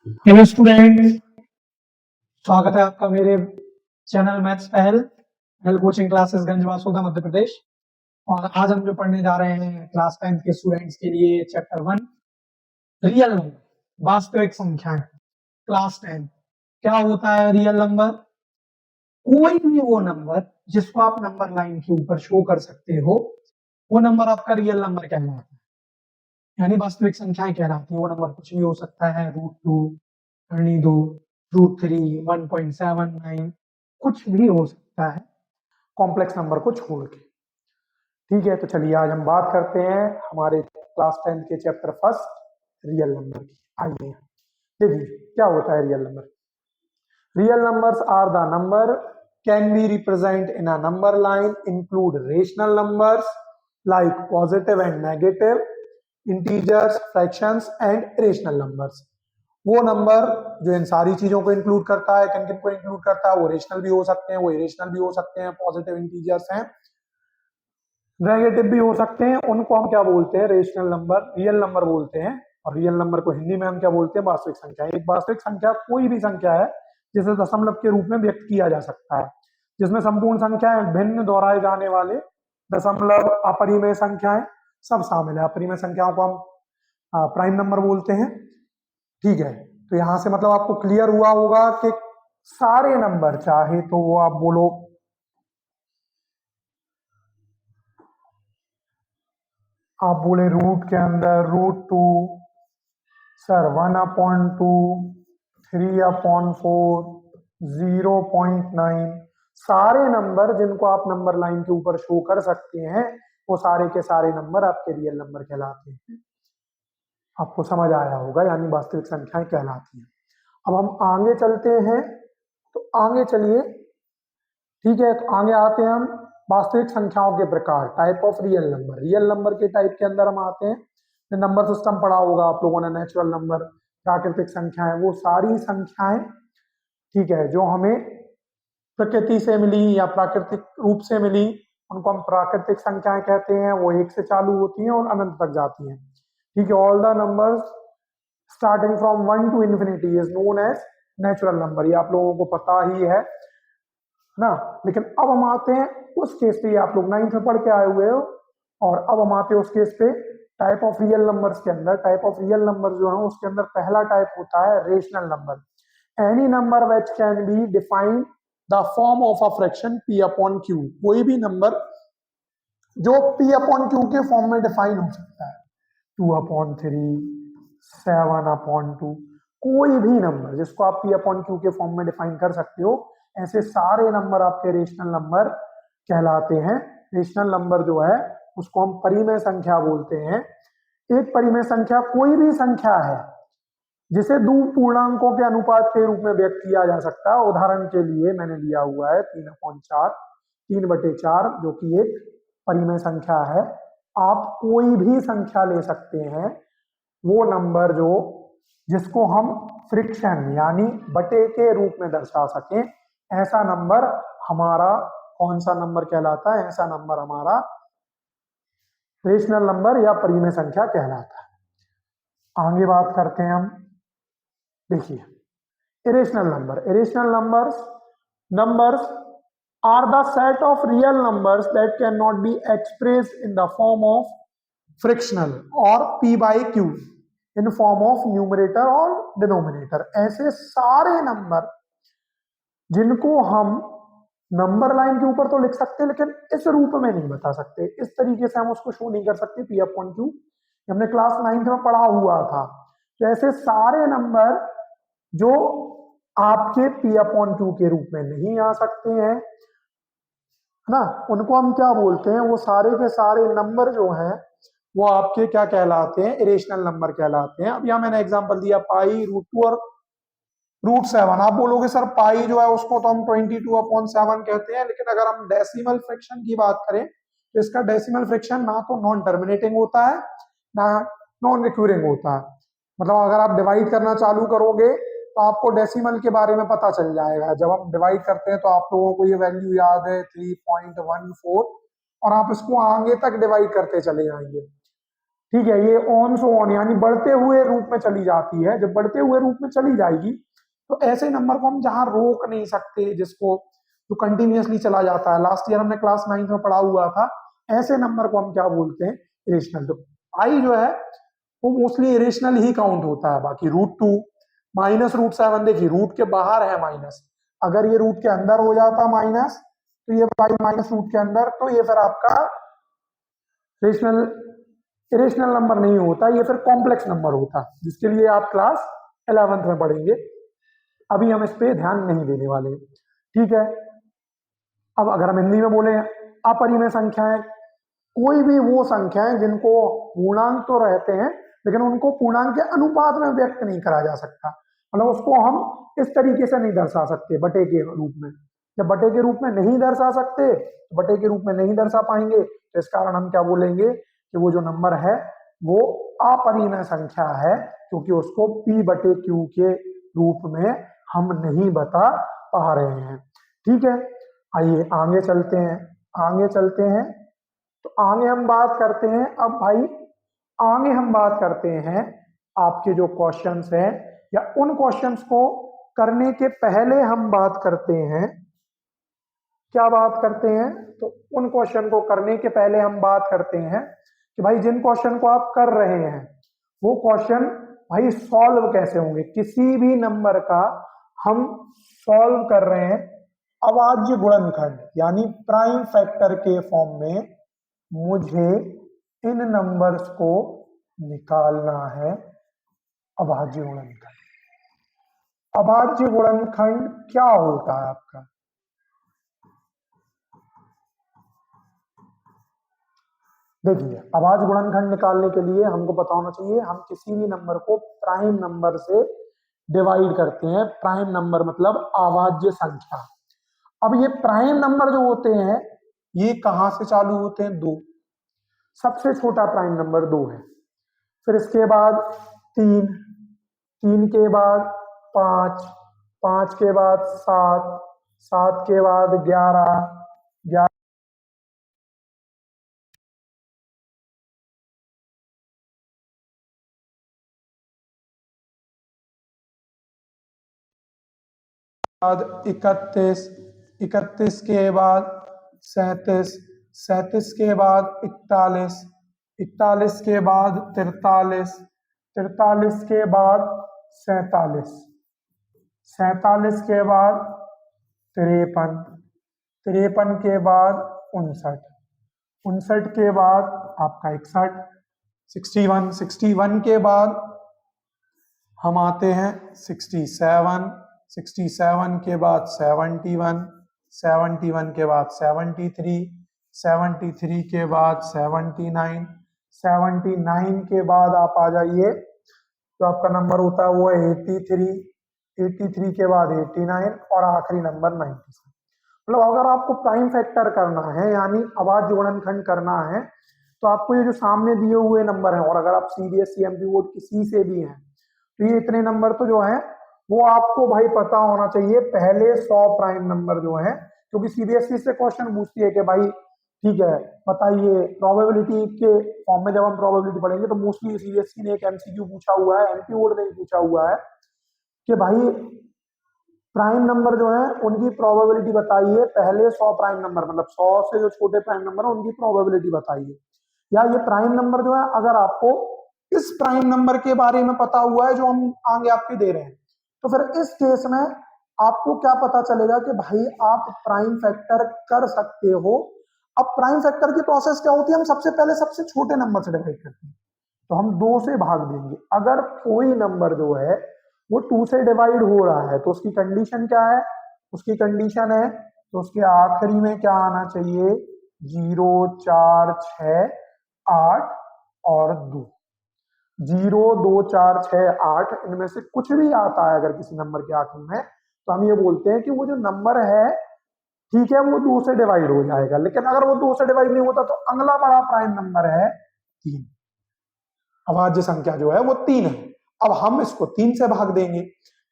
Hello student, स्वागत है आपका मेरे चैनल मैथ्स पहल कोचिंग क्लासेस गंजवासोदा मध्य प्रदेश। और आज हम जो पढ़ने जा रहे हैं क्लास 10 के स्टूडेंट्स के लिए चैप्टर 1 रियल नंबर वास्तविक संख्याएं। क्लास 10 क्या होता है रियल नंबर? कोई भी वो नंबर जिसको आप नंबर लाइन के ऊपर शो कर सकते हो वो नंबर आपका रियल नंबर कहलाता है, यानी वास्तविक संख्याएं कहलाती है। वो नंबर कुछ भी हो सकता है, √2, 2, √3, 1.79, कुछ भी हो सकता है कॉम्प्लेक्स नंबर को छोड़ के। ठीक है, तो चलिए आज हम बात करते हैं हमारे क्लास 10 के चैप्टर फर्स्ट रियल नंबर की। आइए देखिए क्या होता है real number. Real numbers are the number can be represent in a number line, include rational numbers like positive and negative, integers, fractions and rational numbers. वो number जो इन सारी चीजों को इंक्लूड करता है, किन किन को इंक्लूड करता है, वो रेशनल भी हो सकते हैं, वो इरेशनल भी हो सकते हैं, पॉजिटिव इंटीजर्स हैं, नेगेटिव भी हो सकते हैं। उनको हम क्या बोलते हैं? रेशनल नंबर, रियल नंबर बोलते हैं। और रियल नंबर को हिंदी में हम क्या बोलते हैं? वास्तविक संख्या। एक वास्तविक संख्या कोई भी संख्या है जिसे दशमलव के रूप में व्यक्त किया जा सकता है, जिसमें संपूर्ण संख्याएं, भिन्न दोहराए जाने वाले दशमलव, अपरिमेय संख्याएं सब शामिल है। अपरिमेय संख्याओं को हम प्राइम नंबर बोलते हैं। ठीक है, तो यहां से मतलब आपको क्लियर हुआ होगा कि सारे नंबर, चाहे तो वो आप बोलो आप बोले रूट के अंदर √2, सर 1/2, 3/4, 0.9, सारे नंबर जिनको आप नंबर लाइन के ऊपर शो कर सकते हैं वो सारे के सारे नंबर आपके रियल नंबर कहलाते हैं। आपको समझ आया होगा, यानी वास्तविक संख्याएं कहलाती हैं। अब हम आगे चलते हैं, तो आगे चलिए। ठीक है, तो आगे आते हैं हम वास्तविक संख्याओं के प्रकार, type of real number. Real number के टाइप के अंदर हम आते हैं। नंबर सिस्टम पढ़ा होगा आप लोगों ने, नेचुरल नंबर, प्राकृतिक संख्याएं, वो सारी संख्याएं, ठीक है, जो हमें प्रकृति से मिली या प्राकृतिक रूप से मिली, उनको हम प्राकृतिक संख्याएं कहते हैं। वो 1 से चालू होती हैं और अनंत तक जाती हैं। ठीक है, all the numbers starting from 1 to infinity is known as natural number. ये आप लोगों को पता ही है ना। लेकिन अब हम आते हैं उस केस पे, आप लोग 9th में पढ़ के आए हुए हो, और अब हम आते हैं उस केस पे टाइप ऑफ रियल नंबर्स के अंदर। टाइप ऑफ रियल नंबर जो है उसके अंदर पहला टाइप होता है rational number. Any number which can be defined the form of a fraction p/q। कोई भी नंबर जो p/q के फॉर्म में डिफाइन हो सकता है, 2/3, 7/2, कोई भी नंबर जिसको आप p/q के फॉर्म में डिफाइन कर सकते हो, ऐसे सारे नंबर आपके रेशनल नंबर कहलाते हैं। रेशनल नंबर जो है उसको हम परिमेय संख्या बोलते हैं। एक परिमेय संख्या कोई भी संख्या है जिसे दो पूर्णांकों के अनुपात के रूप में व्यक्त किया जा सकता है। उदाहरण के लिए मैंने लिया हुआ है 3/4, 3/4, जो कि एक परिमेय संख्या है। आप कोई भी संख्या ले सकते हैं, वो नंबर जो जिसको हम फ्रिक्शन यानी बटे के रूप में दर्शा सकें, ऐसा नंबर हमारा कौन सा नंबर कहलाता है? ऐसा नंबर हमारा रेशनल नंबर या परिमेय संख्या कहलाता है। आगे बात करते हैं हम। देखिए, irrational number. Irrational numbers are the set of real numbers that cannot be expressed in the form of fractional or p/q in form of numerator or denominator। ऐसे सारे नंबर जिनको हम नंबर लाइन के ऊपर तो लिख सकते हैं, लेकिन इस रूप में नहीं बता सकते, इस तरीके से हम उसको शो नहीं कर सकते p/q। हमने क्लास 9th में पढ़ा हुआ था। तो ऐसे सारे नंबर जो आपके p/q के रूप में नहीं आ सकते हैं ना, उनको हम क्या बोलते हैं? वो सारे के सारे नंबर जो हैं वो आपके क्या कहलाते हैं? इरेशनल नंबर कहलाते हैं। अब यहाँ मैंने एग्जांपल दिया पाई, √2 और √7। आप बोलोगे सर पाई जो है उसको तो हम 22/7 कहते हैं, लेकिन अगर हम डेसिमल फ्रैक्शन की बात करें तो इसका डेसिमल फ्रैक्शन ना तो नॉन टर्मिनेटिंग होता है ना नॉन रिक्यूरिंग होता है। मतलब अगर आप डिवाइड करना चालू करोगे तो आपको डेसिमल के बारे में पता चल जाएगा। जब हम डिवाइड करते हैं तो आप लोगों को ये वैल्यू याद है 3.14, और आप इसको आगे तक डिवाइड करते चले जाएंगे। ठीक है, ये ऑन सो ऑन यानी बढ़ते हुए रूप में चली जाती है। जब बढ़ते हुए रूप में चली जाएगी तो ऐसे नंबर को हम जहां रोक नहीं सकते, जिसको जो कंटिन्यूअसली चला जाता है, लास्ट ईयर हमने क्लास 9th में पढ़ा हुआ था, ऐसे नंबर को हम क्या बोलते हैं, इरेशनल। तो आई जो है वो मोस्टली इरेशनल ही काउंट होता है। बाकी √2 -√7, देखिए रूट के बाहर है माइनस, अगर ये रूट के अंदर हो जाता माइनस तो ये भाई माइनस रूट के अंदर, तो ये फिर आपका रेशनल इरेशनल नंबर नहीं होता, ये फिर कॉम्प्लेक्स नंबर होता, जिसके लिए आप क्लास 11th में पढ़ेंगे। अभी हम इस पे ध्यान नहीं देने वाले, ठीक है। अब अगर हम हिंदी में बोले अपरिमेय संख्याएं, कोई भी वो संख्याएं जिनको पूर्णांक तो रहते हैं लेकिन उनको पूर्णांक के अनुपात में व्यक्त नहीं करा जा सकता, मतलब उसको हम इस तरीके से नहीं दर्शा सकते बटे के रूप में। जब बटे के रूप में नहीं दर्शा सकते, बटे के रूप में नहीं दर्शा पाएंगे, तो इस कारण हम क्या बोलेंगे कि वो जो नंबर है वो अपरिमेय संख्या है, क्योंकि उसको P/Q के रूप में हम नहीं बता पा रहे हैं, ठीक है। आइए आगे चलते हैं, आगे चलते हैं। तो आगे हम बात करते हैं, अब भाई आगे हम बात करते हैं आपके जो क्वेश्चंस हैं, या उन क्वेश्चंस को करने के पहले हम बात करते हैं, क्या बात करते हैं, तो उन क्वेश्चन को करने के पहले हम बात करते हैं कि भाई जिन क्वेश्चन को आप कर रहे हैं वो क्वेश्चन भाई सॉल्व कैसे होंगे। किसी भी नंबर का हम सॉल्व कर रहे हैं अभाज्य गुणनखंड यानी प्राइम फैक्टर के फॉर्म में, मुझे इन नंबर्स को निकालना है अभाज्य गुणनखंड। अभाज्य गुणनखंड क्या होता है आपका, देखिए अभाज्य गुणनखंड निकालने के लिए हमको पता होना चाहिए हम किसी भी नंबर को प्राइम नंबर से डिवाइड करते हैं। प्राइम नंबर मतलब अभाज्य संख्या। अब ये प्राइम नंबर जो होते हैं ये कहां से चालू होते हैं, 2, सबसे छोटा प्राइम नंबर 2 है, फिर इसके बाद 3, 3 के बाद 5, 5 के बाद 7, 7 के बाद 11, 11 बाद 31, 31 के बाद 37, 37 के बाद 41, 41 के बाद 43, 43 के बाद 47, 47 के बाद 53, 53 के बाद 59, 59 के बाद आपका 61, 61, 61 के बाद हम आते हैं 67, 67 के बाद 71, 71 के बाद 73, 73 के बाद 79, 79 के बाद आप आ जाइए तो आपका नंबर होता है वो है 83, 83 के बाद 89 और आखिरी नंबर 97। मतलब अगर आपको प्राइम फैक्टर करना है यानी अभाज्य गुणनखंड करना है तो आपको ये जो सामने दिए हुए नंबर हैं, और अगर आप CBSE MP बोर्ड किसी से भी हैं तो ये इतने नंबर तो जो है वो आपको भाई पता होना चाहिए, पहले 100 प्राइम नंबर जो है, क्योंकि CBSE से क्वेश्चन पूछती है कि भाई ठीक है बताइए प्रोबेबिलिटी के फॉर्म में, जब हम प्रोबेबिलिटी पढ़ेंगे तो मोस्टली CBSE ने एक MCQ पूछा हुआ है, MP बोर्ड ने पूछा हुआ है कि भाई प्राइम नंबर जो है उनकी प्रोबेबिलिटी बताइए, पहले 100 प्राइम नंबर मतलब 100 से जो छोटे प्राइम नंबर है उनकी प्रोबेबिलिटी बताइए। या ये प्राइम नंबर जो है अगर आपको इस प्राइम नंबर के बारे में पता हुआ है जो हम आगे आपके दे रहे हैं, तो फिर इस केस में आपको क्या पता चलेगा कि भाई आप प्राइम फैक्टर कर सकते हो। अब प्राइम फैक्टर की प्रोसेस क्या होती है, हम सबसे पहले सबसे छोटे नंबर से डिवाइड करते हैं, तो हम 2 से भाग देंगे। अगर कोई नंबर जो है वो 2 से डिवाइड हो रहा है तो उसकी कंडीशन क्या है, उसकी कंडीशन है तो उसके आखिरी में क्या आना चाहिए, 0, 4, 6, 8 और 2। 0, 2, 4, 6, 8 इनमें से कुछ भी आता है अगर किसी नंबर के आखिर में, तो हम ये बोलते हैं कि वो जो नंबर है ठीक है वो 2 से डिवाइड हो जाएगा। लेकिन अगर वो 2 से डिवाइड नहीं होता तो अगला बड़ा प्राइम नंबर है 3, अभाज्य संख्या जो है वो 3 है। अब हम इसको 3 से भाग देंगे,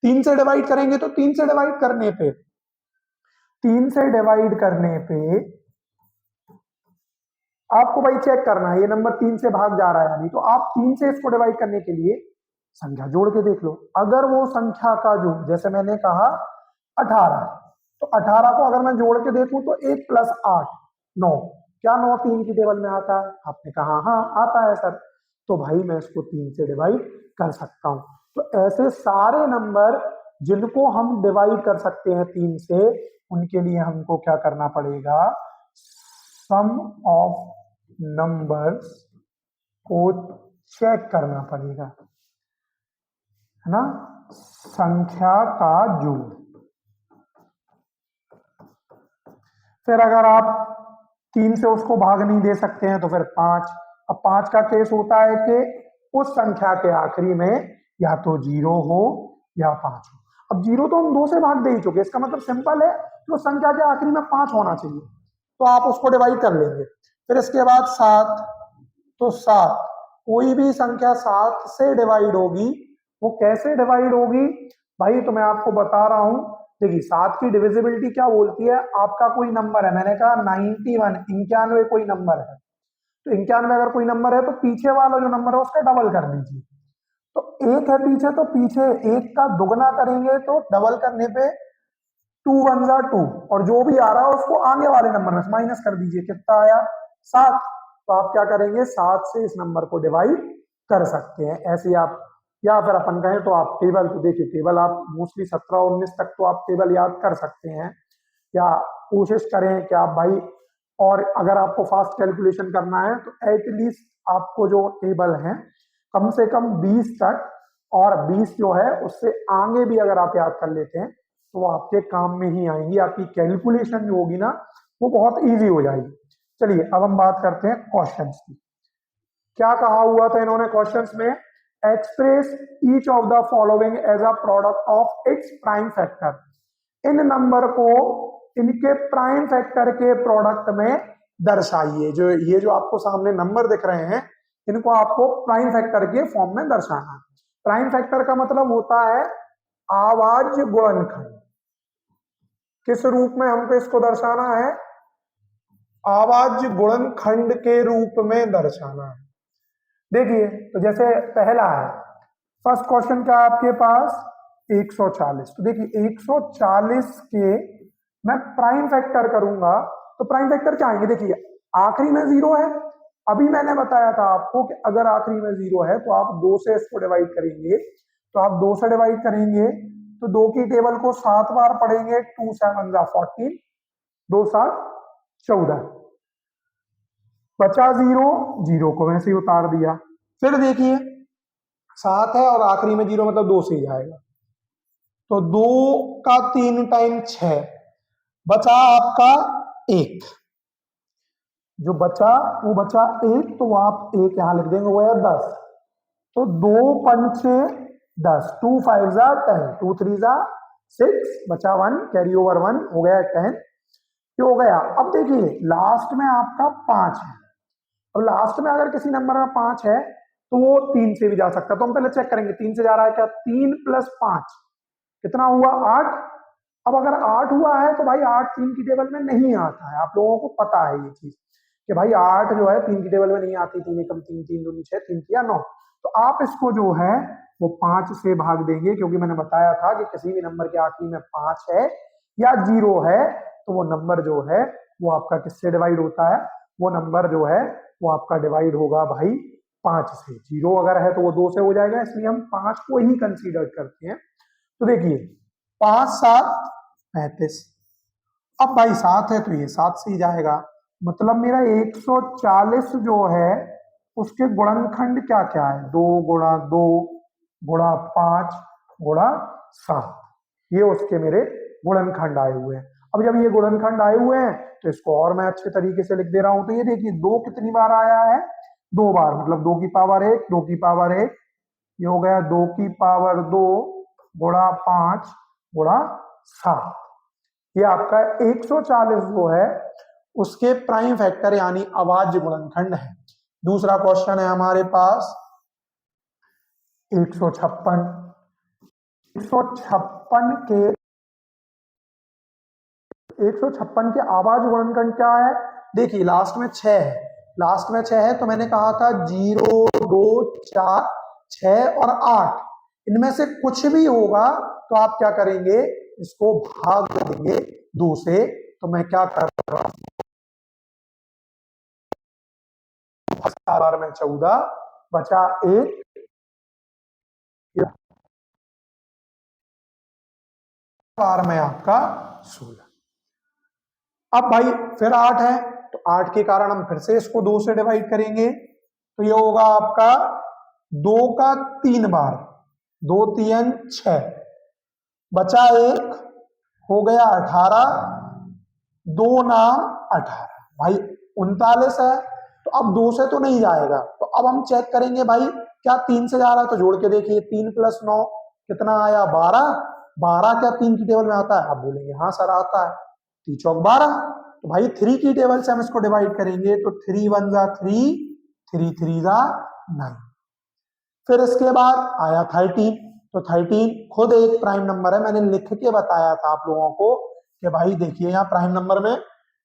3 से डिवाइड करेंगे तो 3 से डिवाइड करने पे 3 से डिवाइड करने पे आपको भाई चेक करना है ये नंबर 3 से भाग जा रहा है या नहीं, तो आप 3 से इसको डिवाइड करने के लिए संख्या जोड़ के देख लो। अगर वो संख्या का जो, जैसे मैंने कहा 18, तो 18 को अगर मैं जोड़ के देखूं तो 1 + 8 9, क्या 9 3 की टेबल में आता है? आपने कहा हाँ आता है सर। तो भाई मैं इसको 3 से डिवाइड कर सकता हूं। तो ऐसे सारे नंबर जिनको हम डिवाइड कर सकते हैं 3 से, उनके लिए हमको क्या करना पड़ेगा, सम ऑफ नंबर्स को चेक करना पड़ेगा, है ना, संख्या का जोड़। फिर अगर आप 3 से उसको भाग नहीं दे सकते हैं तो फिर 5। अब 5 का केस होता है कि उस संख्या के आखिरी में या तो 0 हो या 5 हो। अब 0 तो हम 2 से भाग दे ही चुके, इसका मतलब सिंपल है कि उस संख्या के आखिरी में 5 होना चाहिए, तो आप उसको डिवाइड कर लेंगे। फिर इसके बाद 7, तो 7 कोई भी संख्या 7 से डिवाइड होगी, वो कैसे डिवाइड होगी भाई, तो मैं आपको बता रहा हूं। देखिए 7 की डिविजिबिलिटी क्या बोलती है, आपका कोई नंबर है, मैंने कहा 91 91 कोई नंबर है, तो 91 अगर कोई नंबर है तो पीछे वाला जो नंबर है उसका डबल कर दीजिए। तो 1 है पीछे, तो पीछे 1 का दुगना करेंगे तो डबल करने पे 2 1 जा 2, और जो भी आ रहा है उसको आगे वाले नंबर में माइनस कर दीजिए, कितना आया 7। तो आप क्या करेंगे, 7 से इस नंबर को डिवाइड कर सकते हैं ऐसे आप। या फिर अपन कहें तो आप टेबल, तो देखिए टेबल आप मोस्टली 17 19 तक तो आप टेबल याद कर सकते हैं, या कोशिश करें कि आप भाई, और अगर आपको फास्ट कैलकुलेशन करना है तो एटलीस्ट आपको जो टेबल है कम से कम 20 तक, और 20 जो है उससे आगे भी अगर आप याद कर लेते हैं तो वो आपके काम में ही आएंगी, आपकी कैलकुलेशन जो होगी ना वो बहुत इजी हो जाएगी। चलिए अब हम बात करते हैं क्वेश्चंस की। क्या कहा हुआ था इन्होंने क्वेश्चंस में, express each of the following as a product of its prime factor. इन नंबर को इनके प्राइम फैक्टर के प्रोडक्ट में दर्शाइए। जो ये जो आपको सामने नंबर दिख रहे हैं, इनको आपको प्राइम फैक्टर के फॉर्म में दर्शाना है। प्राइम फैक्टर का मतलब होता है आवाज गुणनखंड। किस रूप में हमको इसको दर्शाना है, आवाज गुणनखंड के रूप में दर्शाना है। देखिए तो जैसे पहला है, फर्स्ट क्वेश्चन क्या है आपके पास 140, तो देखिए 140 के मैं प्राइम फैक्टर करूंगा तो प्राइम फैक्टर क्या आएंगे, देखिए आखिरी में 0 है। अभी मैंने बताया था आपको कि अगर आखिरी में 0 है तो आप 2 से इसको डिवाइड करेंगे, तो आप 2 से डिवाइड करेंगे तो 2 की टेबल को 7 बार पढ़ेंगे, 2 7 जा 14, 2 7 14, बचा 0, 0 को वैसे ही उतार दिया। फिर देखिए 7 है और आखिरी में 0 मतलब 2 से ही जाएगा, तो 2 का 3 टाइम 6, बचा आपका 1, जो बचा वो बचा 1, तो आप 1 यहां लिख देंगे, वो है 10। तो 2 पंचे 10, 2 5 जा 10, 2 3 जा 6, बचा 1, कैरी ओवर 1 हो गया 10, ये हो गया। अब देखिए लास्ट में आपका 5 है, अब लास्ट में अगर किसी नंबर में 5 है तो वो 3 से भी जा सकता है, तो हम पहले चेक करेंगे 3 से जा रहा है क्या, 3 + 5 कितना हुआ 8। अब अगर 8 हुआ है तो भाई 8 3 की टेबल में नहीं आता है, आप लोगों को पता है ये चीज कि भाई 8 जो है 3 की टेबल में नहीं आती, 3 एकम 3, 3 दूनी 6, 3 किया 9। तो आप इसको जो है वो 5 से भाग देंगे, क्योंकि मैंने बताया था कि किसी भी नंबर के आखिरी में 5 है या 0 है तो वो नंबर जो है वो आपका किससे डिवाइड होता है, वो नंबर जो है वो आपका डिवाइड होगा भाई 5 से। 0 अगर है तो वो 2 से हो जाएगा, इसलिए हम 5 को ही कंसीडर करते हैं। तो देखिए 5 7 35, अब भाई 7 है तो ये 7 से ही जाएगा, मतलब मेरा 140 जो है उसके गुणनखंड क्या क्या है, 2 गुणा 2 गुणा 5 गुणा 7, ये उसके मेरे गुणनखंड आए हुए हैं। अब जब ये गुणनखंड आए हुए हैं तो इसको और मैं अच्छे तरीके से लिख दे रहा हूं, तो ये देखिए 2 कितनी बार आया है, 2 बार, मतलब 2 की पावर 1, 2 की पावर 1, ये हो गया 2 की पावर 2 गुणा 5 गुणा 7। ये आपका 140 जो है उसके प्राइम फैक्टर यानी अभाज्य गुणनखंड है। दूसरा क्वेश्चन है हमारे पास 156। 156 के 156 के अभाज्य गुणनखंड क्या है, देखिए लास्ट में 6 है, लास्ट में 6 है तो मैंने कहा था 0, 2, 4, 6 और 8 इनमें से कुछ भी होगा तो आप क्या करेंगे, इसको भाग देंगे 2 से। तो मैं क्या कर रहा हूं, 4 में 14 बचा 1, बार में आपका 16। अब भाई फिर 8 है तो 8 के कारण हम फिर से इसको 2 से डिवाइड करेंगे तो ये होगा आपका 2 का 3 बार, 2 3 6 बचा 1 हो गया 18, 2 ना 18 भाई 39 है। तो अब 2 से तो नहीं जाएगा तो अब हम चेक करेंगे भाई क्या 3 से जा रहा है, तो जोड़ के देखिए 3 + 9 कितना आया 12, 12 क्या 3 की टेबल में आता है, आप बोलेंगे हाँ सर आता है, 3 चौक 12। तो भाई 3 की टेबल से हम इसको डिवाइड करेंगे तो 3 1 जा 3, 3 3 जा 9। फिर इसके बाद आया 13, तो 13 खुद एक प्राइम नंबर है, मैंने लिख के बताया था आप लोगों को कि भाई देखिए यहाँ प्राइम नंबर में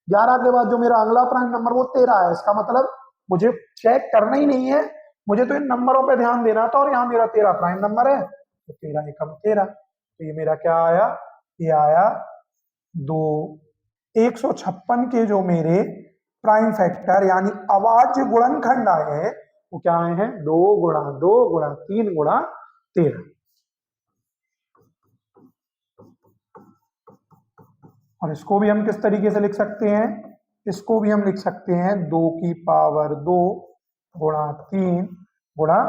11 के बाद जो मेरा अगला प्राइम नंबर वो 13 है, इसका मतलब मुझे चेक करना ही नहीं है, मुझे तो इन नंबरों पे ध्यान देना था, और यहाँ मेरा 13 प्राइम नंबर है तो 13 एकम 13। तो ये मेरा क्या आया, ये आया 2। 156 के जो मेरे प्राइम फैक्टर यानी अभाज्य गुणनखंड आए हैं वो क्या आए हैं, 2 गुणा 2 गुणा 3 गुणा 13। और इसको भी हम किस तरीके से लिख सकते हैं, इसको भी हम लिख सकते हैं 2 की पावर 2 गुणा 3 गुणा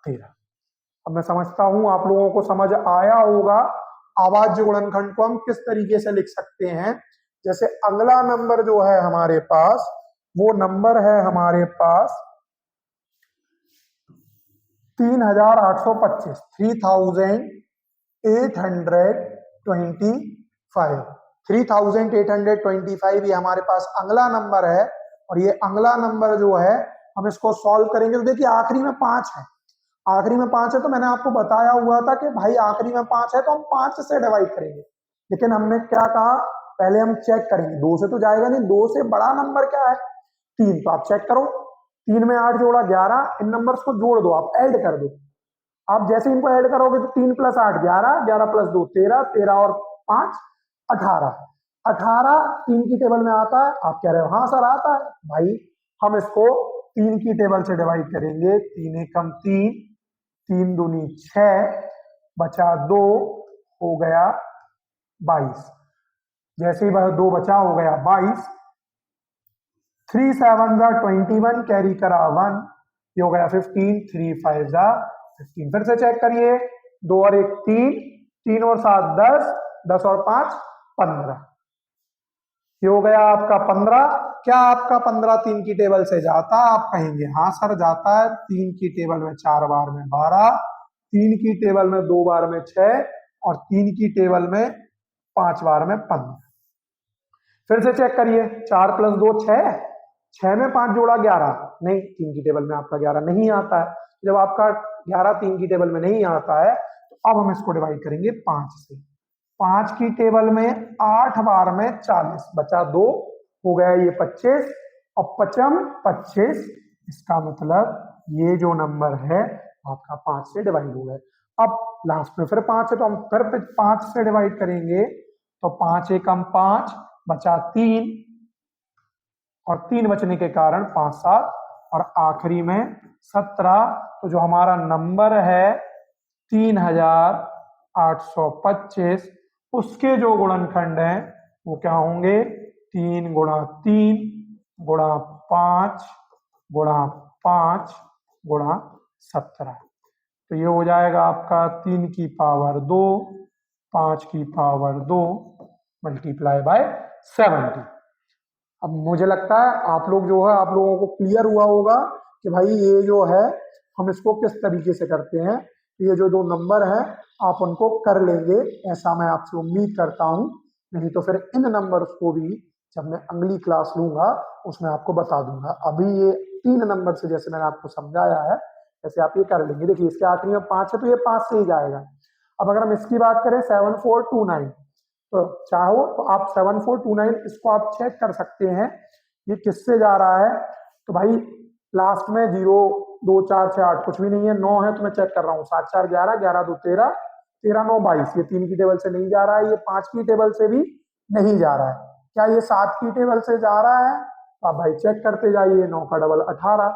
13। अब मैं समझता हूं आप लोगों को समझ आया होगा अभाज्य गुणनखंड को हम किस तरीके से लिख सकते हैं। जैसे अगला नंबर जो है हमारे पास, वो नंबर है हमारे पास 3825, 3825 ये हमारे पास अगला नंबर है। और ये अगला नंबर जो है हम इसको सॉल्व करेंगे तो देखिए आखिरी में 5 है, आखिरी में 5 है तो मैंने आपको बताया हुआ था कि भाई आखिरी में 5 है तो हम 5 से डिवाइड करेंगे, लेकिन हमने क्या कहा पहले हम चेक करेंगे, 2 से तो जाएगा नहीं, 2 से बड़ा नंबर क्या है 3, तो आप चेक करो 3 में 8 जोड़ा 11, इन नंबर्स को जोड़ दो, आप ऐड कर दो। आप जैसे इनको ऐड करोगे तो 3 + 8 11, 11 + 2 13, 13 और 5 18, 18 3 की टेबल में आता है, आप कह रहे हो हाँ सर आता है, भाई हम इसको 3 की टेबल से डिवाइड करेंगे, 3 एकम 3, 3 दूनी 6 बचा 2 हो गया 22, जैसे ही वह 2 बचा हो गया 22, 3 7 जा 21 कैरी करा 1, ये हो गया 15, 3 5 जा 15। फिर से चेक करिए 2 और 1 3, 3 और 7 10, 10 और 5 15, ये हो गया आपका 15। क्या आपका 15 3 की टेबल से जाता है, आप कहेंगे हाँ सर जाता है, 3 की टेबल में 4 बार में 12, 3 की टेबल में 2 बार में 6 और 3 की टेबल में 5 बार में 15। फिर से चेक करिए 4 + 2 6, 6 में 5 जोड़ा 11, नहीं 3 की टेबल में आपका 11 नहीं आता है, जब आपका 11 3 की टेबल में नहीं आता है तो अब हम इसको डिवाइड करेंगे 5 से। 5 की टेबल में 8 बार में 40 बचा 2 हो गया ये 25 और 5 25, इसका मतलब ये जो नंबर है आपका 5 से डिवाइड हो गया। अब लास्ट में फिर 5 है तो हम फिर 5 से डिवाइड करेंगे तो 5 एकम 5 बचा 3 और 3 बचने के कारण 5 7 और आखिरी में 17। तो जो हमारा नंबर है 3825 उसके जो गुणनखंड हैं वो क्या होंगे, 3 गुणा 3 गुणा 5 गुणा 5 गुणा 17। तो ये हो जाएगा आपका 3 की पावर 2 5 की पावर 2 मल्टीप्लाई बाय 70। अब मुझे लगता है आप लोग जो है आप लोगों को क्लियर हुआ होगा कि भाई ये जो है हम इसको किस तरीके से करते हैं। ये जो 2 नंबर हैं आप उनको कर लेंगे, ऐसा मैं आपसे उम्मीद करता हूं, नहीं तो फिर इन नंबर्स को भी जब मैं अगली क्लास लूंगा उसमें आपको बता दूंगा। अभी ये 3 नंबर से जैसे मैंने आपको समझाया है ऐसे आप ये कर लेंगे। देखिए इसके आखिरी में 5 है तो ये 5 से ही जाएगा। अब अगर हम इसकी बात करें 7429, तो चाहो तो आप 7429 इसको आप चेक कर सकते हैं ये किससे जा रहा है, तो भाई लास्ट में 0 2 4 6 8 कुछ भी नहीं है, 9 है तो मैं चेक कर रहा हूँ, 7 4 11 11 2 13 13 9 22, ये 3 की टेबल से नहीं जा रहा है, ये 5 की टेबल से भी नहीं जा रहा है, क्या ये 7 की टेबल से जा रहा है? आप भाई चेक करते जाइए, 9 का डबल 18।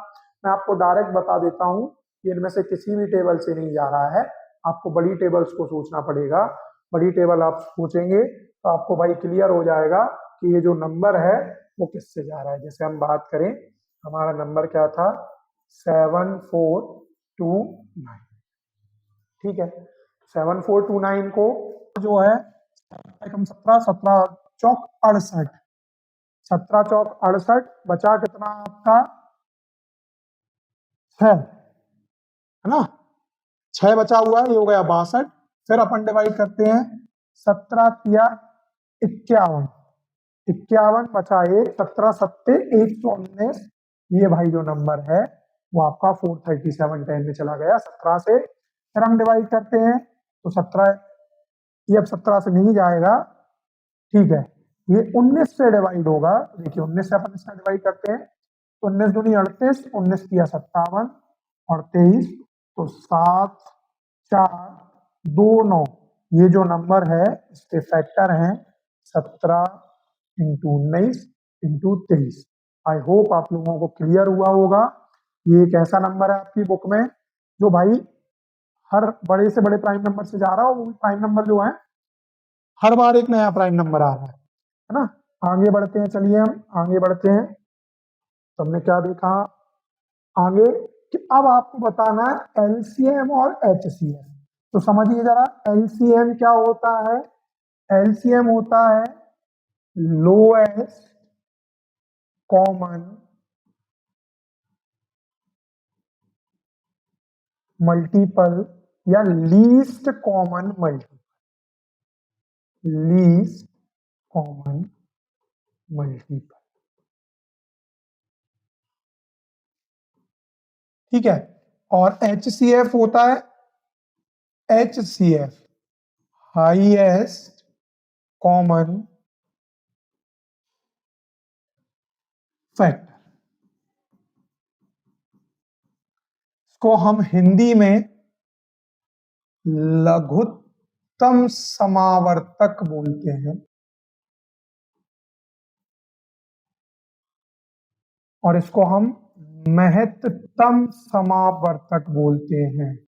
मैं आपको डायरेक्ट बता देता हूँ कि इनमें से किसी भी टेबल से नहीं जा रहा है, आपको बड़ी टेबल्स को सोचना पड़ेगा। बड़ी टेबल आप सोचेंगे तो आपको भाई क्लियर हो जाएगा कि ये जो नंबर है वो किससे जा रहा है। जैसे हम बात करें, हमारा नंबर क्या था, 7429, ठीक है। 7429 को जो है हम 17 17 चौक 68, 17 चौक 68, बचा कितना आपका 6, है ना, 6 बचा हुआ है, ये हो गया 62। फिर अपन डिवाइड करते हैं, 17 तिया 51, 51 बचा 1, 17 सत्ते 119, ये भाई जो नंबर है वो आपका 437 10 में चला गया 17 से। फिर हम डिवाइड करते हैं तो 17, ये अब 17 से नहीं जाएगा, ठीक है, ये 19 से डिवाइड होगा। देखिए 19 से अपन इसका डिवाइड करते हैं, 19 दूनी 38, 19 तिया 57 और 23, तो 7 4 2 9, ये जो नंबर है इसके फैक्टर हैं 17 इंटू 19 इंटू 23। आई होप आप लोगों को क्लियर हुआ होगा। ये एक ऐसा नंबर है आपकी बुक में जो भाई हर बड़े से बड़े प्राइम नंबर से जा रहा हो, वो प्राइम नंबर जो है हर बार एक नया प्राइम नंबर आ रहा है ना। आगे बढ़ते हैं, चलिए हम आगे बढ़ते हैं। तो हमने क्या देखा आगे कि अब आपको बताना है एलसीएम और एचसीएफ। तो समझिए जरा, एलसीएम क्या होता है? एलसीएम होता है लोएस्ट कॉमन मल्टीपल या least common multiple, least common multiple, ठीक है। और एचसीएफ होता है, एचसीएफ हाईएस्ट कॉमन फैक्टर। इसको हम हिंदी में लघुत्तम समावर्तक बोलते हैं, और इसको हम महत्तम समावर्तक बोलते हैं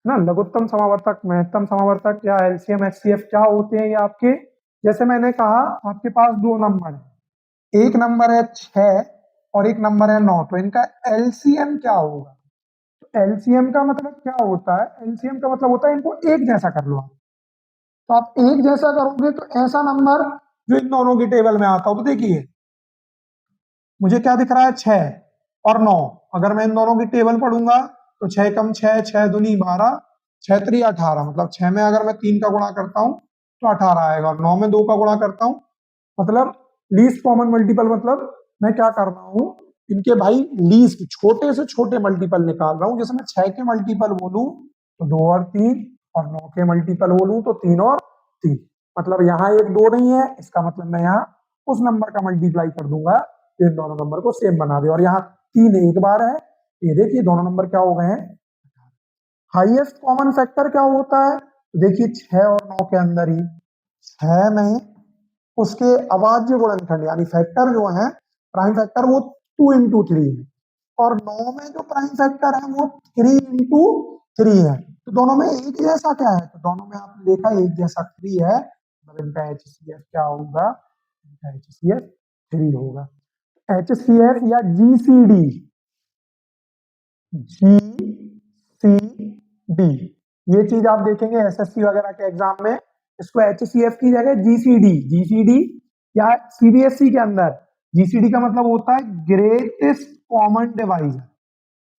ना। लघुत्तम समावर्तक, महत्तम समावर्तक या एलसीएम एचसीएफ क्या होते हैं ये आपके? जैसे मैंने कहा आपके पास दो नंबर है, एक नंबर है 6 और एक नंबर है 9, तो इनका एलसीएम क्या होगा? तो एलसीएम का मतलब क्या होता है? एलसीएम का मतलब होता है इनको एक जैसा कर लो आप। तो आप एक जैसा करोगे तो ऐसा नंबर जो इन दोनों की टेबल में आता हो, तो देखिए मुझे क्या दिख रहा है 6 और 9, अगर मैं इन दोनों की टेबल पढ़ूंगा तो 6 कम 6, 6 दूनी 12, 6 3 18, मतलब 6 में अगर मैं 3 का गुणा करता हूं तो 18 आएगा, और 9 में 2 का गुणा करता हूं, मतलब लीस्ट कॉमन मल्टीपल, मतलब मैं क्या कर रहा हूं, इनके भाई लीस्ट छोटे से छोटे मल्टीपल निकाल रहा हूं। जैसे मैं 6 के मल्टीपल बोलूं तो 2 और 3, और 9 के मल्टीपल बोलूं तो 3 और 3, मतलब यहाँ एक 2 नहीं है, इसका मतलब मैं यहाँ उस नंबर का मल्टीप्लाई कर दूंगा, इन दोनों नंबर को सेम बना दे। और यहाँ 3 एक बार है, ये देखिए दोनों नंबर क्या हो गए हैं। हाईएस्ट कॉमन फैक्टर क्या होता है? तो देखिए 6 और 9 के अंदर ही 6 में उसके अभाज्य गुणनखंड यानी फैक्टर जो है प्राइम फैक्टर वो 2 इंटू 3 है, और 9 में जो प्राइम फैक्टर है वो 3 इंटू 3 है। तो दोनों में एक जैसा क्या है? तो दोनों में आपने देखा एक जैसा 3 है, मतलब इनका एचसीएफ क्या होगा? इनका एचसीएफ 3 होगा। एचसीएफ या जीसीडी, जीसीडी ये चीज आप देखेंगे एसएससी वगैरह के एग्जाम में, इसको एचसीएफ की जगह जीसीडी, जीसीडी या सीबीएसई के अंदर जीसीडी का मतलब होता है greatest common divisor,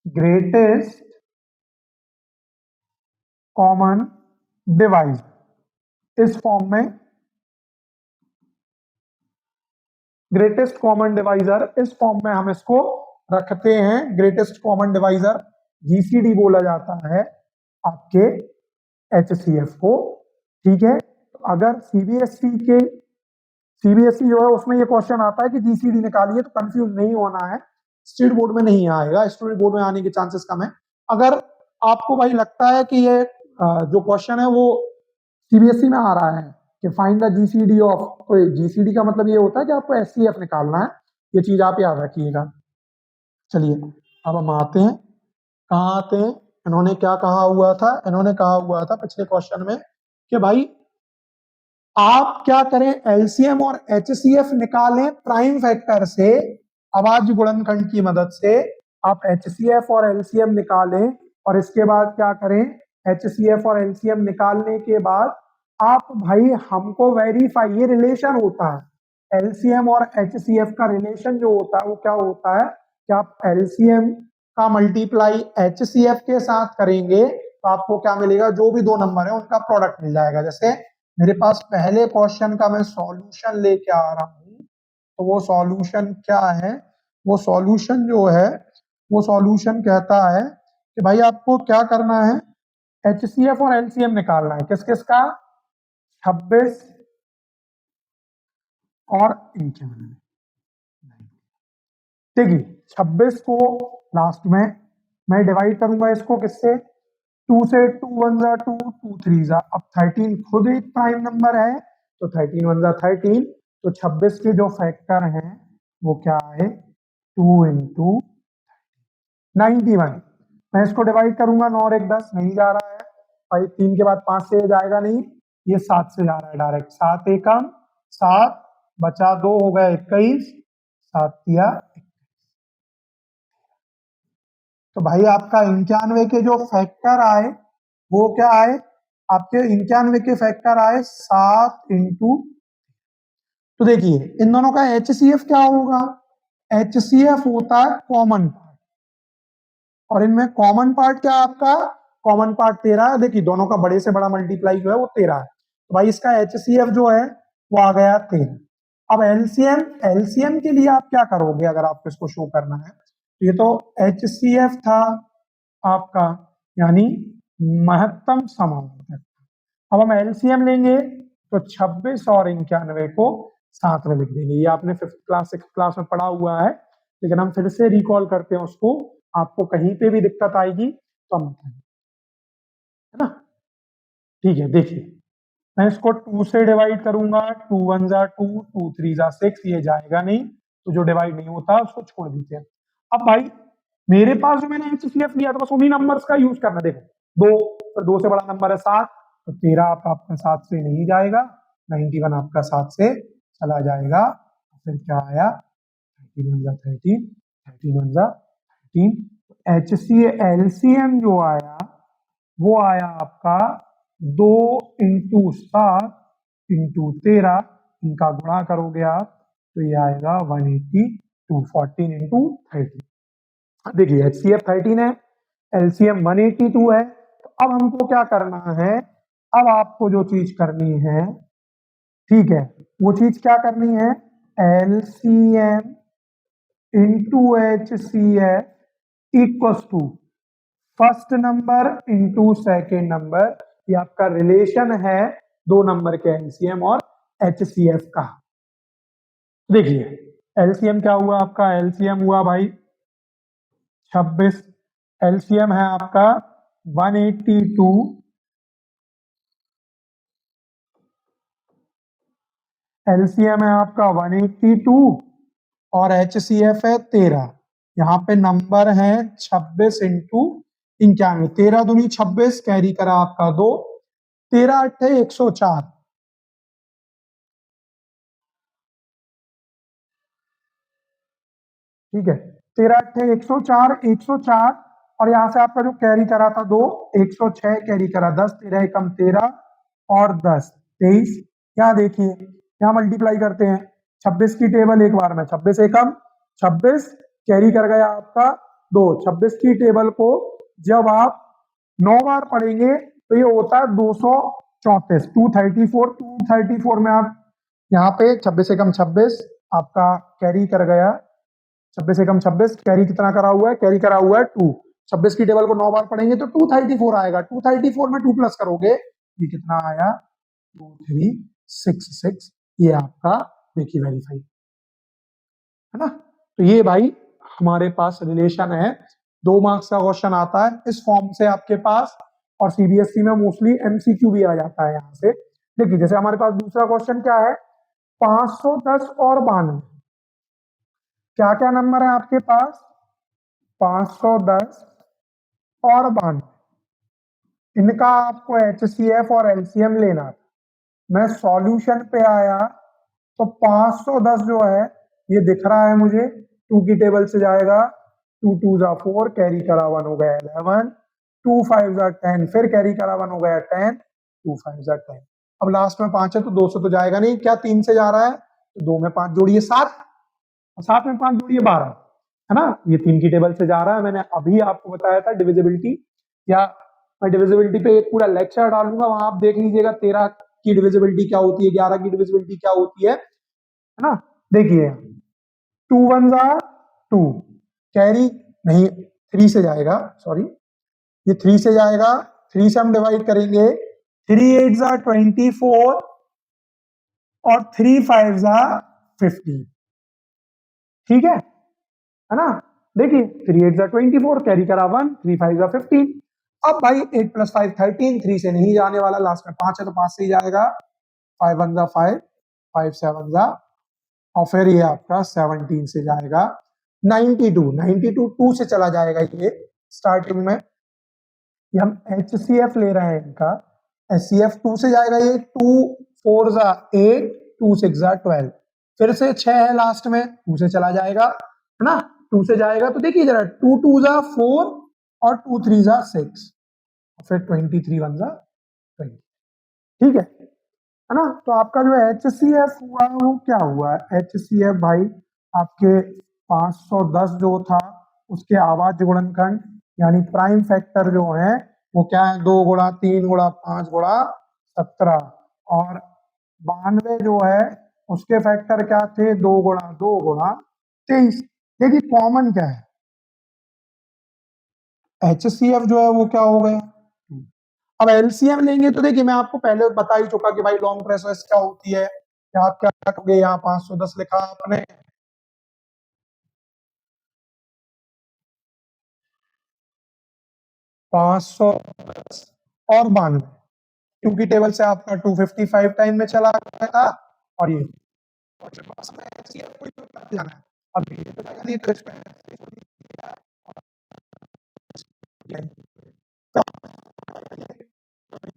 greatest common divisor, इस फॉर्म में ग्रेटेस्ट कॉमन डिवाइजर, इस फॉर्म में हम इसको रखते हैं, ग्रेटेस्ट कॉमन डिवाइजर जीसीडी बोला जाता है आपके एचसीएफ को, ठीक है। तो अगर सीबीएसई के सीबीएसई जो है उसमें ये क्वेश्चन आता है कि जीसीडी निकालिए, तो कंफ्यूज नहीं होना है, स्टेट बोर्ड में नहीं आएगा, स्टेट बोर्ड में आने के चांसेस कम है। अगर आपको भाई लगता है कि ये जो क्वेश्चन है वो सीबीएसई में आ रहा है कि फाइंड द जीसीडी ऑफ, तो जीसीडी का मतलब ये होता है कि आपको एचसीएफ निकालना है, ये चीज आप याद रखिएगा। चलिए अब हम आते हैं, कहाँ आते हैं, इन्होंने क्या कहा हुआ था, इन्होंने कहा हुआ था पिछले क्वेश्चन में कि भाई आप क्या करें, एलसीएम और एचसीएफ निकालें प्राइम फैक्टर से, अभाज्य गुणनखंड की मदद से आप एचसीएफ और एलसीएम निकालें, और इसके बाद क्या करें, एचसीएफ और एलसीएम निकालने के बाद आप भाई हमको वेरीफाई, ये रिलेशन होता है एलसीएम और एचसीएफ का रिलेशन जो होता है वो क्या होता है कि आप एलसीएम का मल्टीप्लाई एचसीएफ के साथ करेंगे तो आपको क्या मिलेगा, जो भी दो नंबर है उनका प्रोडक्ट मिल जाएगा। जैसे मेरे पास पहले क्वेश्चन का मैं सॉल्यूशन लेके आ रहा हूं, तो वो सॉल्यूशन क्या है, वो सॉल्यूशन जो है वो सॉल्यूशन कहता है कि भाई आपको क्या करना है, एचसीएफ और एलसीएम निकालना है, किस किस का, 26 और 51। देखिए 26 को लास्ट में मैं डिवाइड करूंगा इसको किससे, 2 से, 2 1 जा 2, 2 3 जा, अब 13 खुद एक प्राइम नंबर है तो 13 1 जा 13, तो 26 के जो फैक्टर हैं वो क्या है, 2 into 91। मैं इसको डिवाइड करूंगा, 9 और 1 10, नहीं जा रहा है भाई, 3 के बाद 5 से जाएगा नहीं, ये 7 से जा रहा है डायरेक्ट, 7 एकम 7, बचा 2 हो गया 21, 7 दिया। तो भाई आपका 91 के जो फैक्टर आए वो क्या आए, आपके 91 के फैक्टर आए 7 into, तो देखिए इन दोनों का एचसीएफ क्या होगा, एचसीएफ होता है कॉमन पार्ट, और इनमें कॉमन पार्ट क्या आपका, कॉमन पार्ट 13 है, देखिए दोनों का बड़े से बड़ा मल्टीप्लाई जो है वो 13 है, तो भाई इसका एचसीएफ जो है वो आ गया 13। अब एलसीएम, एलसीएम के लिए आप क्या करोगे अगर आपको इसको शो करना है, ये तो एचसीएफ था आपका, यानी महत्तम समावर्तक। अब हम एलसीएम लेंगे तो 26 और 91 को साथ में लिख देंगे, ये आपने 5th क्लास 6th क्लास में पढ़ा हुआ है, लेकिन हम फिर से रिकॉल करते हैं उसको, आपको कहीं पे भी दिक्कत आएगी तो हम बताएंगे, है ना। ठीक है, देखिए मैं इसको 2 से डिवाइड करूंगा, 2 1 जा 2, 2 3 जा 6, ये जाएगा नहीं, तो जो डिवाइड नहीं होता उसको छोड़ दीजिए। अब भाई मेरे पास जो मैंने एचसीएफ लिया था बस उन्हीं नंबर्स का यूज करना, देखो 2, तो 2 से बड़ा नंबर है 7, तो 13 आपका 7 से नहीं जाएगा, 91 आपका 7 से चला जाएगा, फिर क्या आया, 13 1 जा 13, 13 1 जा 13, एचसीएलसीएम जो आया वो आया आपका 2 into 7 into 13, इनका गुणा करोगे आप तो ये आएगा 182, 14 into 13। देखिए एचसीएफ 13 है, एलसीएम 182 है, तो अब हमको क्या करना है, अब आपको जो चीज करनी है, ठीक है, वो चीज क्या करनी है, LCM into HCF equals to first number into second number, ये आपका रिलेशन है दो नंबर के एलसीएम और एचसीएफ का। देखिए एलसीएम क्या हुआ आपका, एलसीएम हुआ भाई 26, एलसीएम है आपका 182, एलसीएम है आपका 182 और एचसीएफ है 13, यहाँ पे नंबर है 26 इंटू 91, 13 दूनी 26, कैरी करा आपका 2, 13 8 104, ठीक है, 13 8 104, 104, और यहाँ से आपका जो कैरी करा था 2, 106 कैरी करा 10, 13 एकम 13 और 10 23, यहाँ देखिए यहाँ मल्टीप्लाई करते हैं, 26 की टेबल एक बार में, 26 एकम 26 कैरी कर गया आपका 2, 26 की टेबल को जब आप 9 बार पढ़ेंगे तो ये होता है 234, 234, 234 में आप यहाँ पे 26 एकम 26 आपका कैरी कर गया, 26 एकम 26 कैरी कितना करा हुआ है, कैरी करा हुआ है 2, 26 की टेबल को 9 बार पढ़ेंगे तो 234 आएगा, 234 में 2 प्लस करोगे ये कितना आया, 2366, ये आपका देखिए वेरीफाई, है ना। तो ये भाई हमारे पास रिलेशन है। 2 मार्क्स का क्वेश्चन आता है इस फॉर्म से आपके पास, और सीबीएसई में मोस्टली एमसीक्यू भी आ जाता है यहाँ से। देखिए जैसे हमारे पास दूसरा क्वेश्चन क्या है, 510 और 92, क्या क्या नंबर है आपके पास, 510 और 92, इनका आपको एचसीएफ और एलसीएम लेना है। मैं सॉल्यूशन पे आया तो 510 जो है ये दिख रहा है मुझे, 2 की टेबल से जाएगा, 2 2 जा 4, कैरी करा 1 हो गया 11, 2 5 जा 10, फिर कैरी करा 1 हो गया 10, 2 5 जा 10। अब लास्ट में 5 है तो 2 से तो जाएगा नहीं, क्या 3 से जा रहा है, तो 2 में 5 जोड़िए 7, और 7 में 5 जोड़िए 12, है ना। ये 3 की टेबल से जा रहा है। मैंने अभी आपको बताया था डिविजिबिलिटी, या मैं डिविजिबिलिटी पे एक पूरा लेक्चर डालूंगा, वहां आप देख लीजिएगा 13 की डिविजिबिलिटी क्या होती है, 11 की डिविजिबिलिटी क्या होती है ना। देखिए 2 1 जा 2, कैरी नहीं 3 से जाएगा, सॉरी ये 3 से जाएगा, 3 से हम डिवाइड करेंगे, 3 8 जा 24 और 3 5 जा 50, ठीक है ना। देखिए 3 8 जा 24, कैरी करा 1, 3 5 जा 15। अब भाई 8 + 5 13, 3 से नहीं जाने वाला, लास्ट में 5 है तो 5 से ही जाएगा, 5 1 जा 5, 5 7 जा, और फिर ये आपका 17 से जाएगा 92, 92 2 से चला जाएगा ये स्टार्टिंग में, ये हम HCF ले रहे हैं इनका, HCF 2 से जाएगा, ये 2 4 जा 8, 2 6 जा 12, फिर से 6 है लास्ट में, 2 से चला जाएगा, है ना, 2 से जाएगा तो देखिए जरा 2 2 जा 4 और 2 3 जा 6, फिर 23 1 जा 20, ठीक है ना। तो आपका जो HCF हुआ वो क्या हुआ, HCF भाई आपके 510 जो था उसके आवाज गुणनखंड यानी प्राइम फैक्टर जो है वो क्या है, 2 गुणा 3 गुणा 5 गुणा 17, और 92 जो है उसके फैक्टर क्या थे, 2 गुणा 2 गुणा 23। देखिए कॉमन क्या है, HCF जो है वो क्या हो गया। अब एलसीएम लेंगे तो देखिए मैं आपको पहले बता ही चुका कि भाई लॉन्ग प्रोसेस क्या होती है, आप क्या करोगे, यहाँ 510 लिखा आपने, 510 और 92, क्योंकि टेबल से आपका 255 टाइम में चला गया था, और ये जाना है। अब ये तो जाएगा नहीं,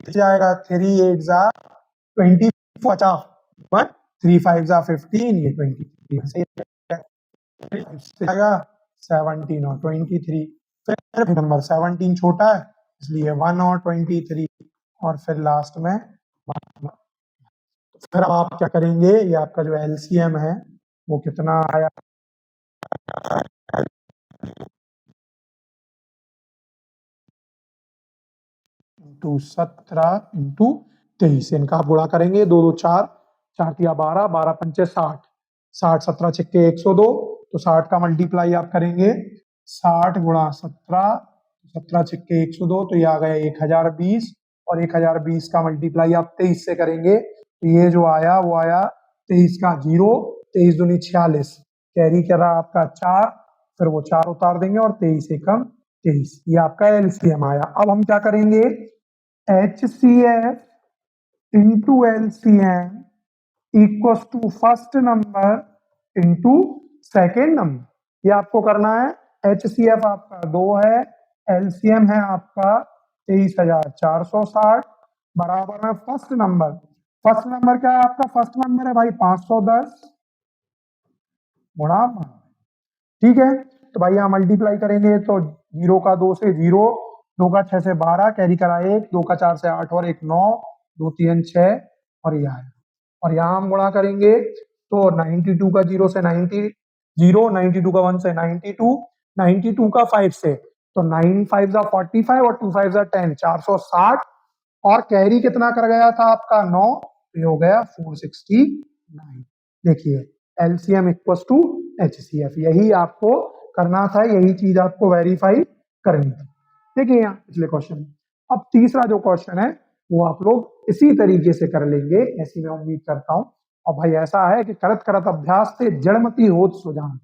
तो जाएगा 3 8 जा 20, 50 3 5 जा 15, ये 23 जाएगा 17 और 23, फिर नंबर 17 छोटा है इसलिए 1 और 23, और फिर लास्ट में 1। फिर आप क्या करेंगे, ये आपका जो एलसीएम है वो कितना आया, 17 इंटू 23, इनका आप गुणा करेंगे, 2 2 4, 4 तिया 12, 12 पंचे 60, 60 17 छिक्के 102, तो 60 का मल्टीप्लाई आप करेंगे 60 गुणा 17, 17 छिक्के 102, तो ये आ गया 1020, और 1020 का मल्टीप्लाई आप 23 से करेंगे तो ये जो आया वो आया 23 का 0, 23 दूनी 46, कैरी कर रहा आपका 4, फिर वो 4 उतार देंगे और 23 एकम 23, ये आपका एलसीएम आया। अब हम क्या करेंगे, HCF into LCM equal to first number into second number, ये आपको करना है। HCF आपका 2 है, LCM है आपका 23,460, बराबर में फर्स्ट नंबर, फर्स्ट नंबर क्या है आपका, फर्स्ट नंबर है भाई 510 गुणा, ठीक है। तो भाई यहाँ मल्टीप्लाई करेंगे तो 0 का 2 से 0, 2 का 6 से 12, कैरी करा 1, 2 का 4 से 8 और 1 9, 2 3 6, और ये आया, और यहाँ हम गुणा करेंगे तो 92 का 0 से 90 0, 92 का 1 से 92, 92 का 5 से, तो 9 5 जा 45 और 2 5 जा 10, 460, और कैरी कितना कर गया था आपका 9, तो ये हो गया 469। देखिए एलसीएम इक्वल टू HCF, यही आपको करना था, यही चीज आपको वेरीफाई करनी थी। देखिए यहाँ पिछले क्वेश्चन, अब तीसरा जो क्वेश्चन है वो आप लोग इसी तरीके से कर लेंगे, ऐसी मैं उम्मीद करता हूं। और भाई ऐसा है कि करत करत अभ्यास से जड़मती होत सुजान,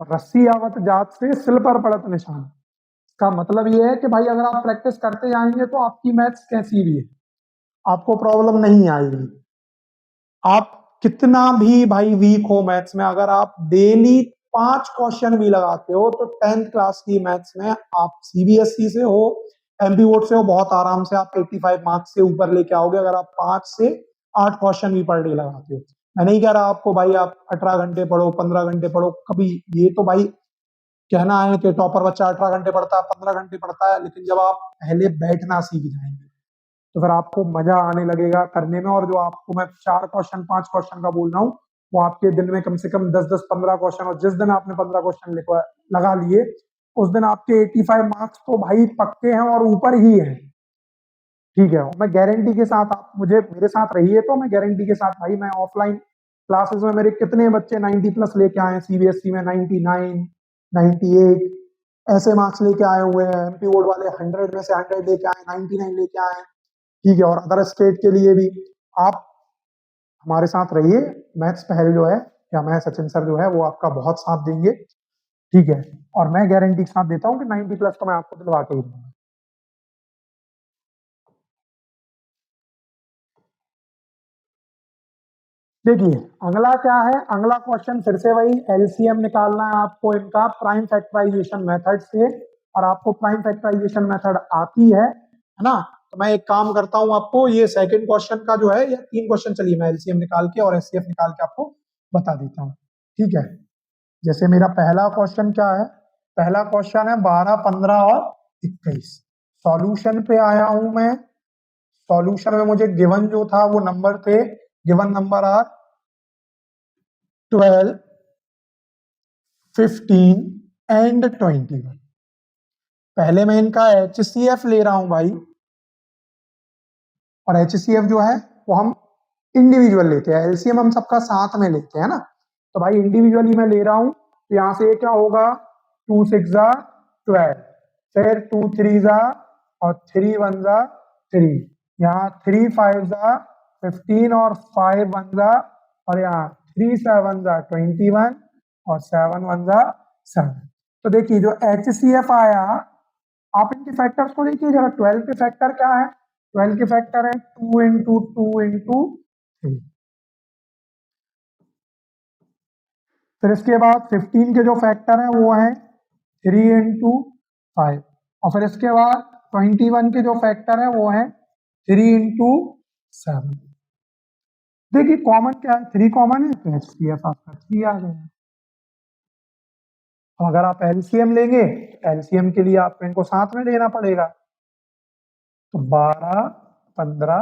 रस्सी आवत जात से सिल पर पड़त निशान। इसका मतलब ये है कि भाई अगर आप प्रैक्टिस करते जाएंगे तो आपकी मैथ्स कैसी भी है, आपको प्रॉब्लम नहीं आएगी। आप कितना भी भाई वीक हो मैथ्स में, अगर आप डेली 5 क्वेश्चन भी लगाते हो तो 10th क्लास की मैथ्स में आप सीबीएसई से हो, एमपी बोर्ड से हो, बहुत आराम से आप 85 मार्क्स से ऊपर लेके आओगे अगर आप 5 से 8 क्वेश्चन भी पर डे लगाते हो। मैं नहीं कह रहा आपको भाई आप 18 घंटे पढ़ो, 15 घंटे पढ़ो, कभी ये तो भाई कहना है कि टॉपर बच्चा 18 घंटे पढ़ता है, 15 घंटे पढ़ता है, लेकिन जब आप पहले बैठना सीख जाएंगे तो फिर आपको मजा आने लगेगा करने में। और जो आपको मैं 4 क्वेश्चन 5 क्वेश्चन का बोल रहा हूँ, वो आपके दिन में कम से कम 10-10 15 क्वेश्चन, और जिस दिन आपने 15 क्वेश्चन लगा लिए उस दिन आपके 85 मार्क्स तो भाई पक्के हैं और ऊपर ही हैं। ठीक है, मैं गारंटी के साथ, आप मुझे मेरे साथ रहिए तो मैं गारंटी के साथ भाई, मैं ऑफलाइन क्लासेस में मेरे कितने बच्चे 90 प्लस लेके आए, सीबीएसई में 99 98 ऐसे मार्क्स लेके आए हुए हैं, एमपी बोर्ड वाले 100 में से 100 लेके आए, 99 लेके आए। ठीक है, और अदर स्टेट के लिए भी आप हमारे साथ रहिए। मैथ्स पहल जो है, या मैं सचिन सर जो है वो आपका बहुत साथ देंगे। ठीक है, और मैं गारंटी के साथ देता हूँ कि 90 प्लस तो मैं आपको दिलवा के ही दूंगा। देखिए अगला क्या है, अगला क्वेश्चन फिर से वही एलसीएम निकालना है आपको इनका प्राइम फैक्टराइजेशन मेथड से, और आपको प्राइम फैक्टराइजेशन मेथड आती है ना। तो मैं एक काम करता हूं, आपको ये सेकंड क्वेश्चन का जो है, या 3 क्वेश्चन चलिए मैं एलसीएम निकाल के और एचसीएफ निकाल के आपको बता देता हूँ। ठीक है, जैसे मेरा पहला क्वेश्चन क्या है, पहला क्वेश्चन है 12 15 और 21। सॉल्यूशन पे आया हूं मैं। सॉल्यूशन में मुझे गिवन जो था वो नंबर थे, गिवन नंबर आर 12 15 एंड 21। पहले मैं इनका एचसीएफ ले रहा हूं भाई, और एचसीएफ जो है वो हम इंडिविजुअल लेते हैं, एलसीएम हम सबका साथ में लेते हैं ना। तो भाई इंडिविजुअली मैं ले रहा हूं, तो यहां से क्या होगा, 2 6 जा 12, फिर 2 3 जा और 3 1 जा 3, यहाँ 3 5 जा 15 और 5 1 जा, और यहाँ 3 7 जा 21 और 7 1 जा 7। तो देखिए जो एचसीएफ आया, आप इनके फैक्टर्स को देखिए जरा। 12 के फैक्टर क्या है, 12 के फैक्टर है 2 इंटू 2 इंटू 3। फिर इसके बाद 15 के जो फैक्टर है वो है 3 इंटू 5, और फिर इसके बाद 21 के जो फैक्टर है वो है 3 इंटू 7। देखिए कॉमन क्या है, 3 कॉमन है, तो एचसीएफ आपका 3 आ गया। अब अगर आप एलसीएम लेंगे, एलसीएम के लिए आपको इनको साथ में लेना पड़ेगा, तो 12 15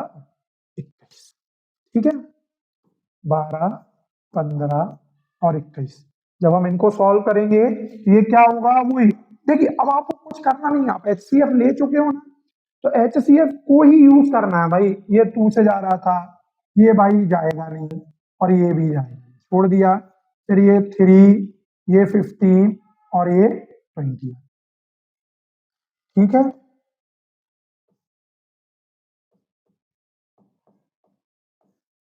21। ठीक है, 12 15 और 21। जब हम इनको सॉल्व करेंगे ये क्या होगा, वही देखिए। अब आपको कुछ करना नहीं, आप एचसीएफ ले चुके हो ना, तो एचसीएफ को ही यूज करना है भाई। ये 2 से जा रहा था, ये भाई जाएगा नहीं, और ये भी जाएगा, छोड़ दिया। फिर ये 3, ये 15 और ये 20। ठीक है,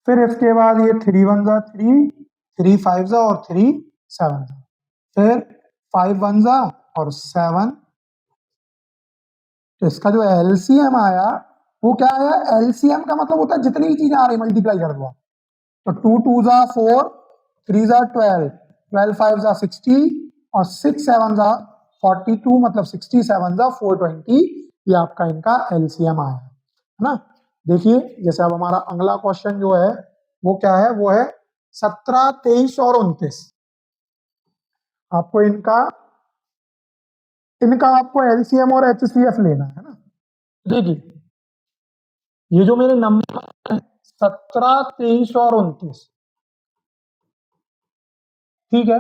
फिर इसके बाद ये 3 1 जा 3, 3 5 जा और 3 7 जा, फिर 5 1 जा और 7। तो इसका जो एलसीएम आया वो क्या आया, एलसीएम का मतलब होता है जितनी भी चीजें आ रही मल्टीप्लाई कर दो। तो 2 2 जा 4, 3 जा 12, 12 5 जा 60 और 6 7 जा 42, मतलब 67 जा 420। ये आपका इनका एलसीएम आया है ना। देखिए जैसे अब हमारा अगला क्वेश्चन जो है वो क्या है, वो है 17 23 और 29। आपको इनका इनका आपको एलसीएम और एचसीएफ लेना है ना। देखिए ये जो मेरे नंबर 17 23 और 29, ठीक है,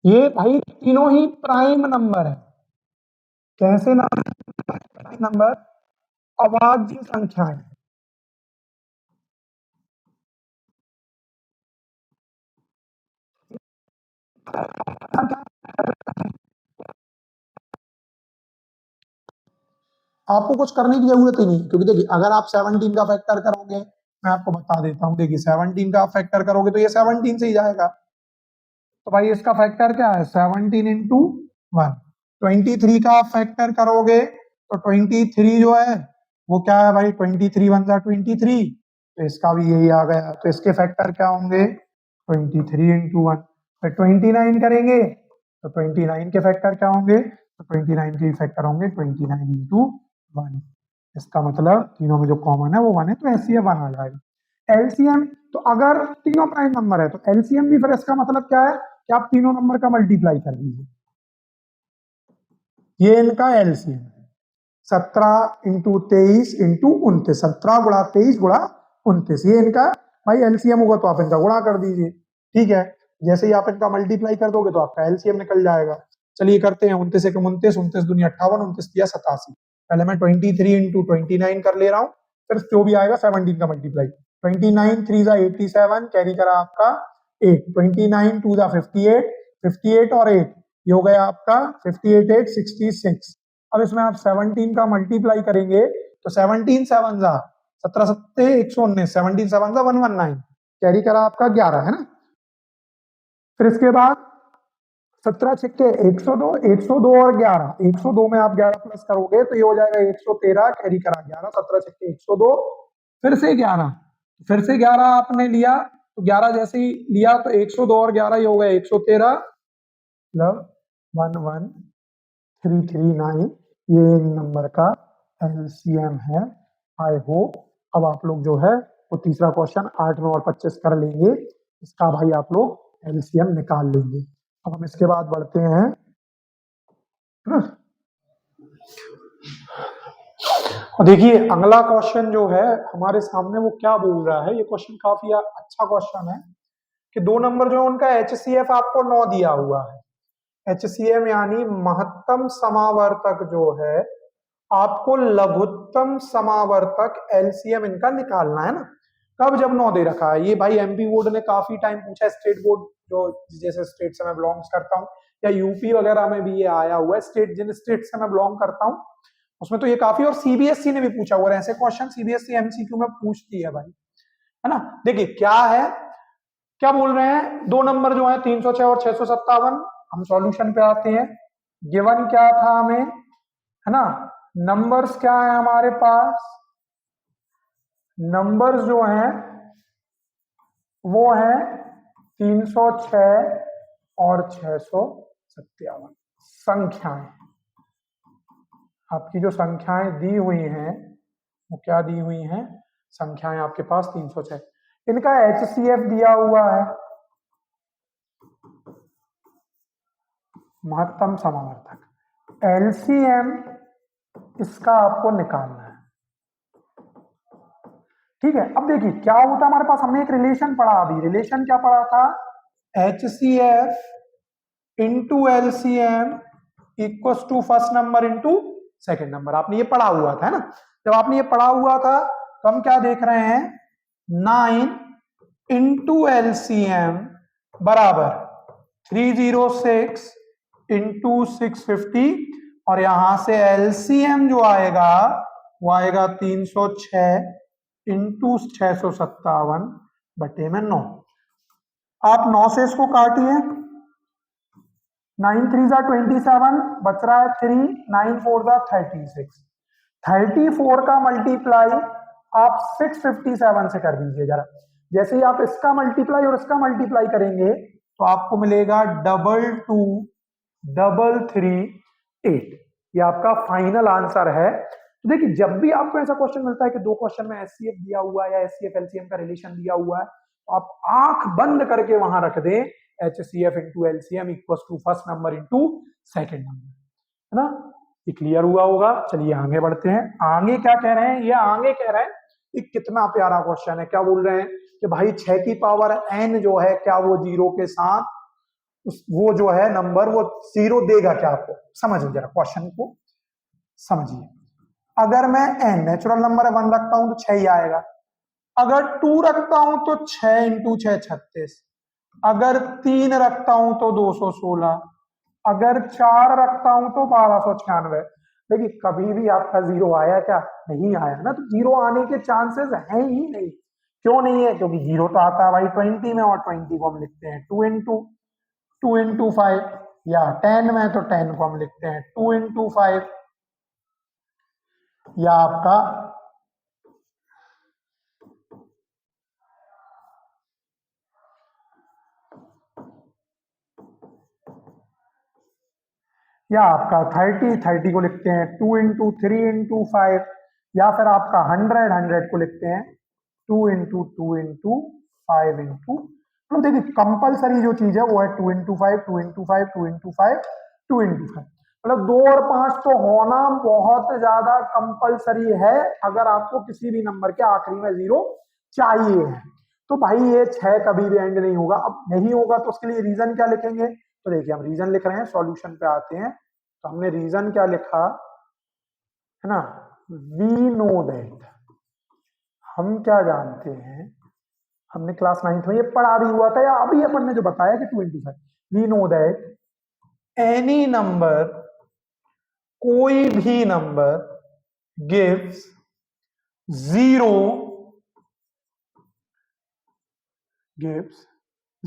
ये भाई तीनों ही प्राइम नंबर है। कैसे नंबर, अभाज्य संख्याएं। आपको कुछ करने की जरूरत ही नहीं, क्योंकि देखिए अगर आप 17 का फैक्टर करोगे मैं आपको बता देता हूँ। देखिए 17 का आप फैक्टर करोगे तो ये 17 से ही जाएगा, तो भाई इसका फैक्टर क्या है 17 इंटू 1। 23 का आप फैक्टर करोगे तो 23 जो है वो क्या है भाई 23 वन जा 23, तो इसका भी यही आ गया। तो इसके फैक्टर क्या होंगे 23 इंटू 1। फिर 29 करेंगे तो 29 के फैक्टर क्या होंगे, तो 29 के फैक्टर होंगे 29 इंटू 1। इसका मतलब तीनों में जो कॉमन है वो 1 है, तो एलसीएम 1 आ जाएगा। एलसीएम तो अगर तीनों प्राइम नंबर है तो एलसीएम भी फिर इसका मतलब क्या है कि आप तीनों नंबर का मल्टीप्लाई कर दीजिए। ये इनका एलसीएम 17 इंटू 23 इंटू 29, 17 गुणा 23 गुणा 29, ये इनका भाई एलसीएम होगा, तो आप इनका गुणा कर दीजिए। ठीक है, जैसे ही आप इनका मल्टीप्लाई कर दोगे तो आपका एलसीएम निकल जाएगा। चलिए करते हैं 29 एक 29, 29 दूनी 58, 29 दिया 87। पहले मैं 23 इंटू 29 कर ले रहा हूँ, फिर जो भी आएगा 17 का मल्टीप्लाई। 29 3 जा 87, कैरी करा आपका 8, 29 2 जा 58, 58 और 8 ये हो गया आपका 58 8 66। अब इसमें आप 17 का मल्टीप्लाई करेंगे तो 17 7 जा 17 सत्ते 119, 17 7 जा 119, कैरी करा आपका 11 है ना। फिर इसके बाद 17 छिक्के 102, 102 और 11, 102 में आप 11 प्लस करोगे तो ये हो जाएगा 113, कैरी करा 11, 17 छिक्के 102, फिर से 11, फिर से 11 आपने लिया तो 11 जैसे ही लिया तो 102 और 11 ये हो गया 113 मतलब 11339, ये नंबर का एलसीएम है। आई होप अब आप लोग जो है वो तीसरा क्वेश्चन 8 9 और 25 कर लेंगे, इसका भाई आप लोग एलसीएम निकाल लेंगे। अब हम इसके बाद बढ़ते हैं और देखिए अगला क्वेश्चन जो है हमारे सामने वो क्या बोल रहा है। ये क्वेश्चन काफी अच्छा क्वेश्चन है कि दो नंबर जो है उनका एचसीएफ आपको 9 दिया हुआ है। एचसीएम यानी महत्तम समावर्तक जो है, आपको लघुत्तम समावर्तक एलसीएम इनका निकालना है ना। कब, जब 9 दे रखा है। ये भाई एमपी बोर्ड ने काफी टाइम पूछा है, स्टेट बोर्ड जो जैसे स्टेट से मैं बिलोंग्स करता हूँ या यूपी वगैरह में भी ये आया हुआ है, स्टेट जिन स्टेट से मैं बिलोंग करता हूँ उसमें तो ये काफी, और सीबीएसई ने भी पूछा हुआ है ऐसे क्वेश्चन, सीबीएसई एमसीक्यू में पूछती है भाई, है ना। देखिए क्या है, क्या बोल रहे हैं, दो नंबर जो है 306 और 657। हम सॉल्यूशन पे आते हैं। गिवन क्या था हमें, है ना, नंबर्स क्या है हमारे पास, नंबर्स जो हैं वो है 306 और 657। संख्याएं, आपकी जो संख्याएं दी हुई हैं वो क्या दी हुई हैं, संख्याएं आपके पास 306। इनका एचसीएफ दिया हुआ है, महत्तम समावर्तक। एलसीएम इसका आपको निकालना है। ठीक है, अब देखिए क्या होता है हमारे पास, हमने एक रिलेशन पढ़ा अभी। रिलेशन क्या पढ़ा था, HCF into LCM equals to first number into second number. आपने ये पढ़ा हुआ था, है ना। जब आपने ये पढ़ा हुआ था तो हम क्या देख रहे हैं, 9 इंटू एलसीएम बराबर 306 इंटू 650, और यहां से एलसीएम जो आएगा वो आएगा 306 इंटू 657 बटे में 9। आप 9 से इसको काटिए, 9 3 जा 27, बच रहा है 3, 9 4 जा 36, 34 का मल्टीप्लाई आप 657 से कर दीजिए जरा। जैसे ही आप इसका मल्टीप्लाई और इसका मल्टीप्लाई करेंगे तो आपको मिलेगा 22338। ये आपका फाइनल आंसर है। तो देखिए जब भी आपको ऐसा क्वेश्चन मिलता है कि दो क्वेश्चन में एचसीएफ दिया हुआ है या एचसीएफ एलसीएम का रिलेशन दिया हुआ है, तो आप आंख बंद करके वहां रख दें HCF into LCM equal to first number into second number, है ना। ये क्लियर हुआ होगा। चलिए आगे बढ़ते हैं। आगे क्या कह रहे हैं, ये आगे कह रहे हैं कि कितना प्यारा क्वेश्चन है। क्या बोल रहे हैं कि भाई 6 की पावर n जो है क्या वो जीरो के साथ वो जो है नंबर वो जीरो देगा क्या आपको। समझिए जरा क्वेश्चन को समझिए। अगर मैं n नेचुरल नंबर है 1 रखता हूं तो 6 ही आएगा, अगर 2 रखता हूं तो 6 इंटू 6 36, अगर 3 रखता हूं तो 216, अगर 4 रखता हूं तो 1296। देखिए कभी भी आपका जीरो आया क्या, नहीं आया ना, तो जीरो आने के चांसेस हैं ही नहीं, क्यों नहीं है? क्योंकि 0 तो आता है भाई 20 में, और 20 को हम लिखते हैं 2 इंटू 5, या 10 में तो 10 को हम लिखते हैं 2 इंटू 5, या आपका या आपका 30 को लिखते हैं 2 इंटू 3 इंटू 5, या फिर आपका 100 को लिखते हैं 2 इंटू 2 इंटू 5 इंटू, मतलब देखिए कंपलसरी जो चीज है वो है 2 इंटू 5, 2 इंटू 5, 2 इंटू 5, 2 इंटू 5, मतलब 2 और 5 तो होना बहुत ज्यादा कंपलसरी है अगर आपको किसी भी नंबर के आखिरी में 0 चाहिए है। तो भाई ये 6 कभी भी एंड नहीं होगा। अब नहीं होगा तो उसके लिए रीजन क्या लिखेंगे? तो देखिए हम रीजन लिख रहे हैं, सॉल्यूशन पे आते हैं। तो हमने रीजन क्या लिखा है ना, वी नो दैट, हम क्या जानते हैं, हमने क्लास 9th में ये पढ़ा भी हुआ था, या अभी अपन ने जो बताया कि 2 into 5, we know that any number, कोई भी number gives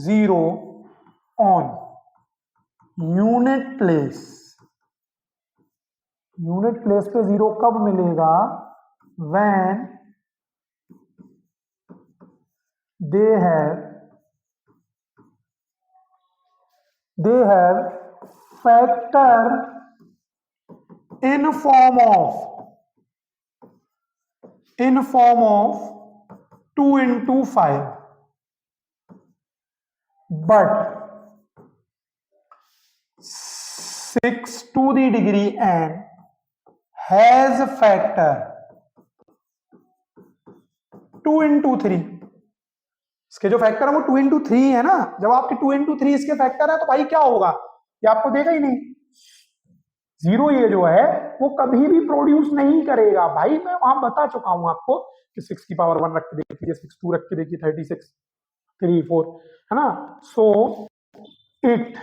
0 on unit place. Unit place पे 0 कब मिलेगा? When they have factor in form of 2 into 5, but 6 to the degree n has a factor 2 into 3। इसके जो फैक्टर है वो 2 into 3 है ना। जब आपके 2 into 3 इसके फैक्टर है तो भाई क्या होगा, ये आपको देगा ही नहीं। 0 ये जो है वो कभी भी प्रोड्यूस नहीं करेगा भाई। मैं वहां बता चुका हूं आपको कि 6 की पावर 1 रख के देखिए, 6 2 रख के देखिए, 36 3 4 है ना। So it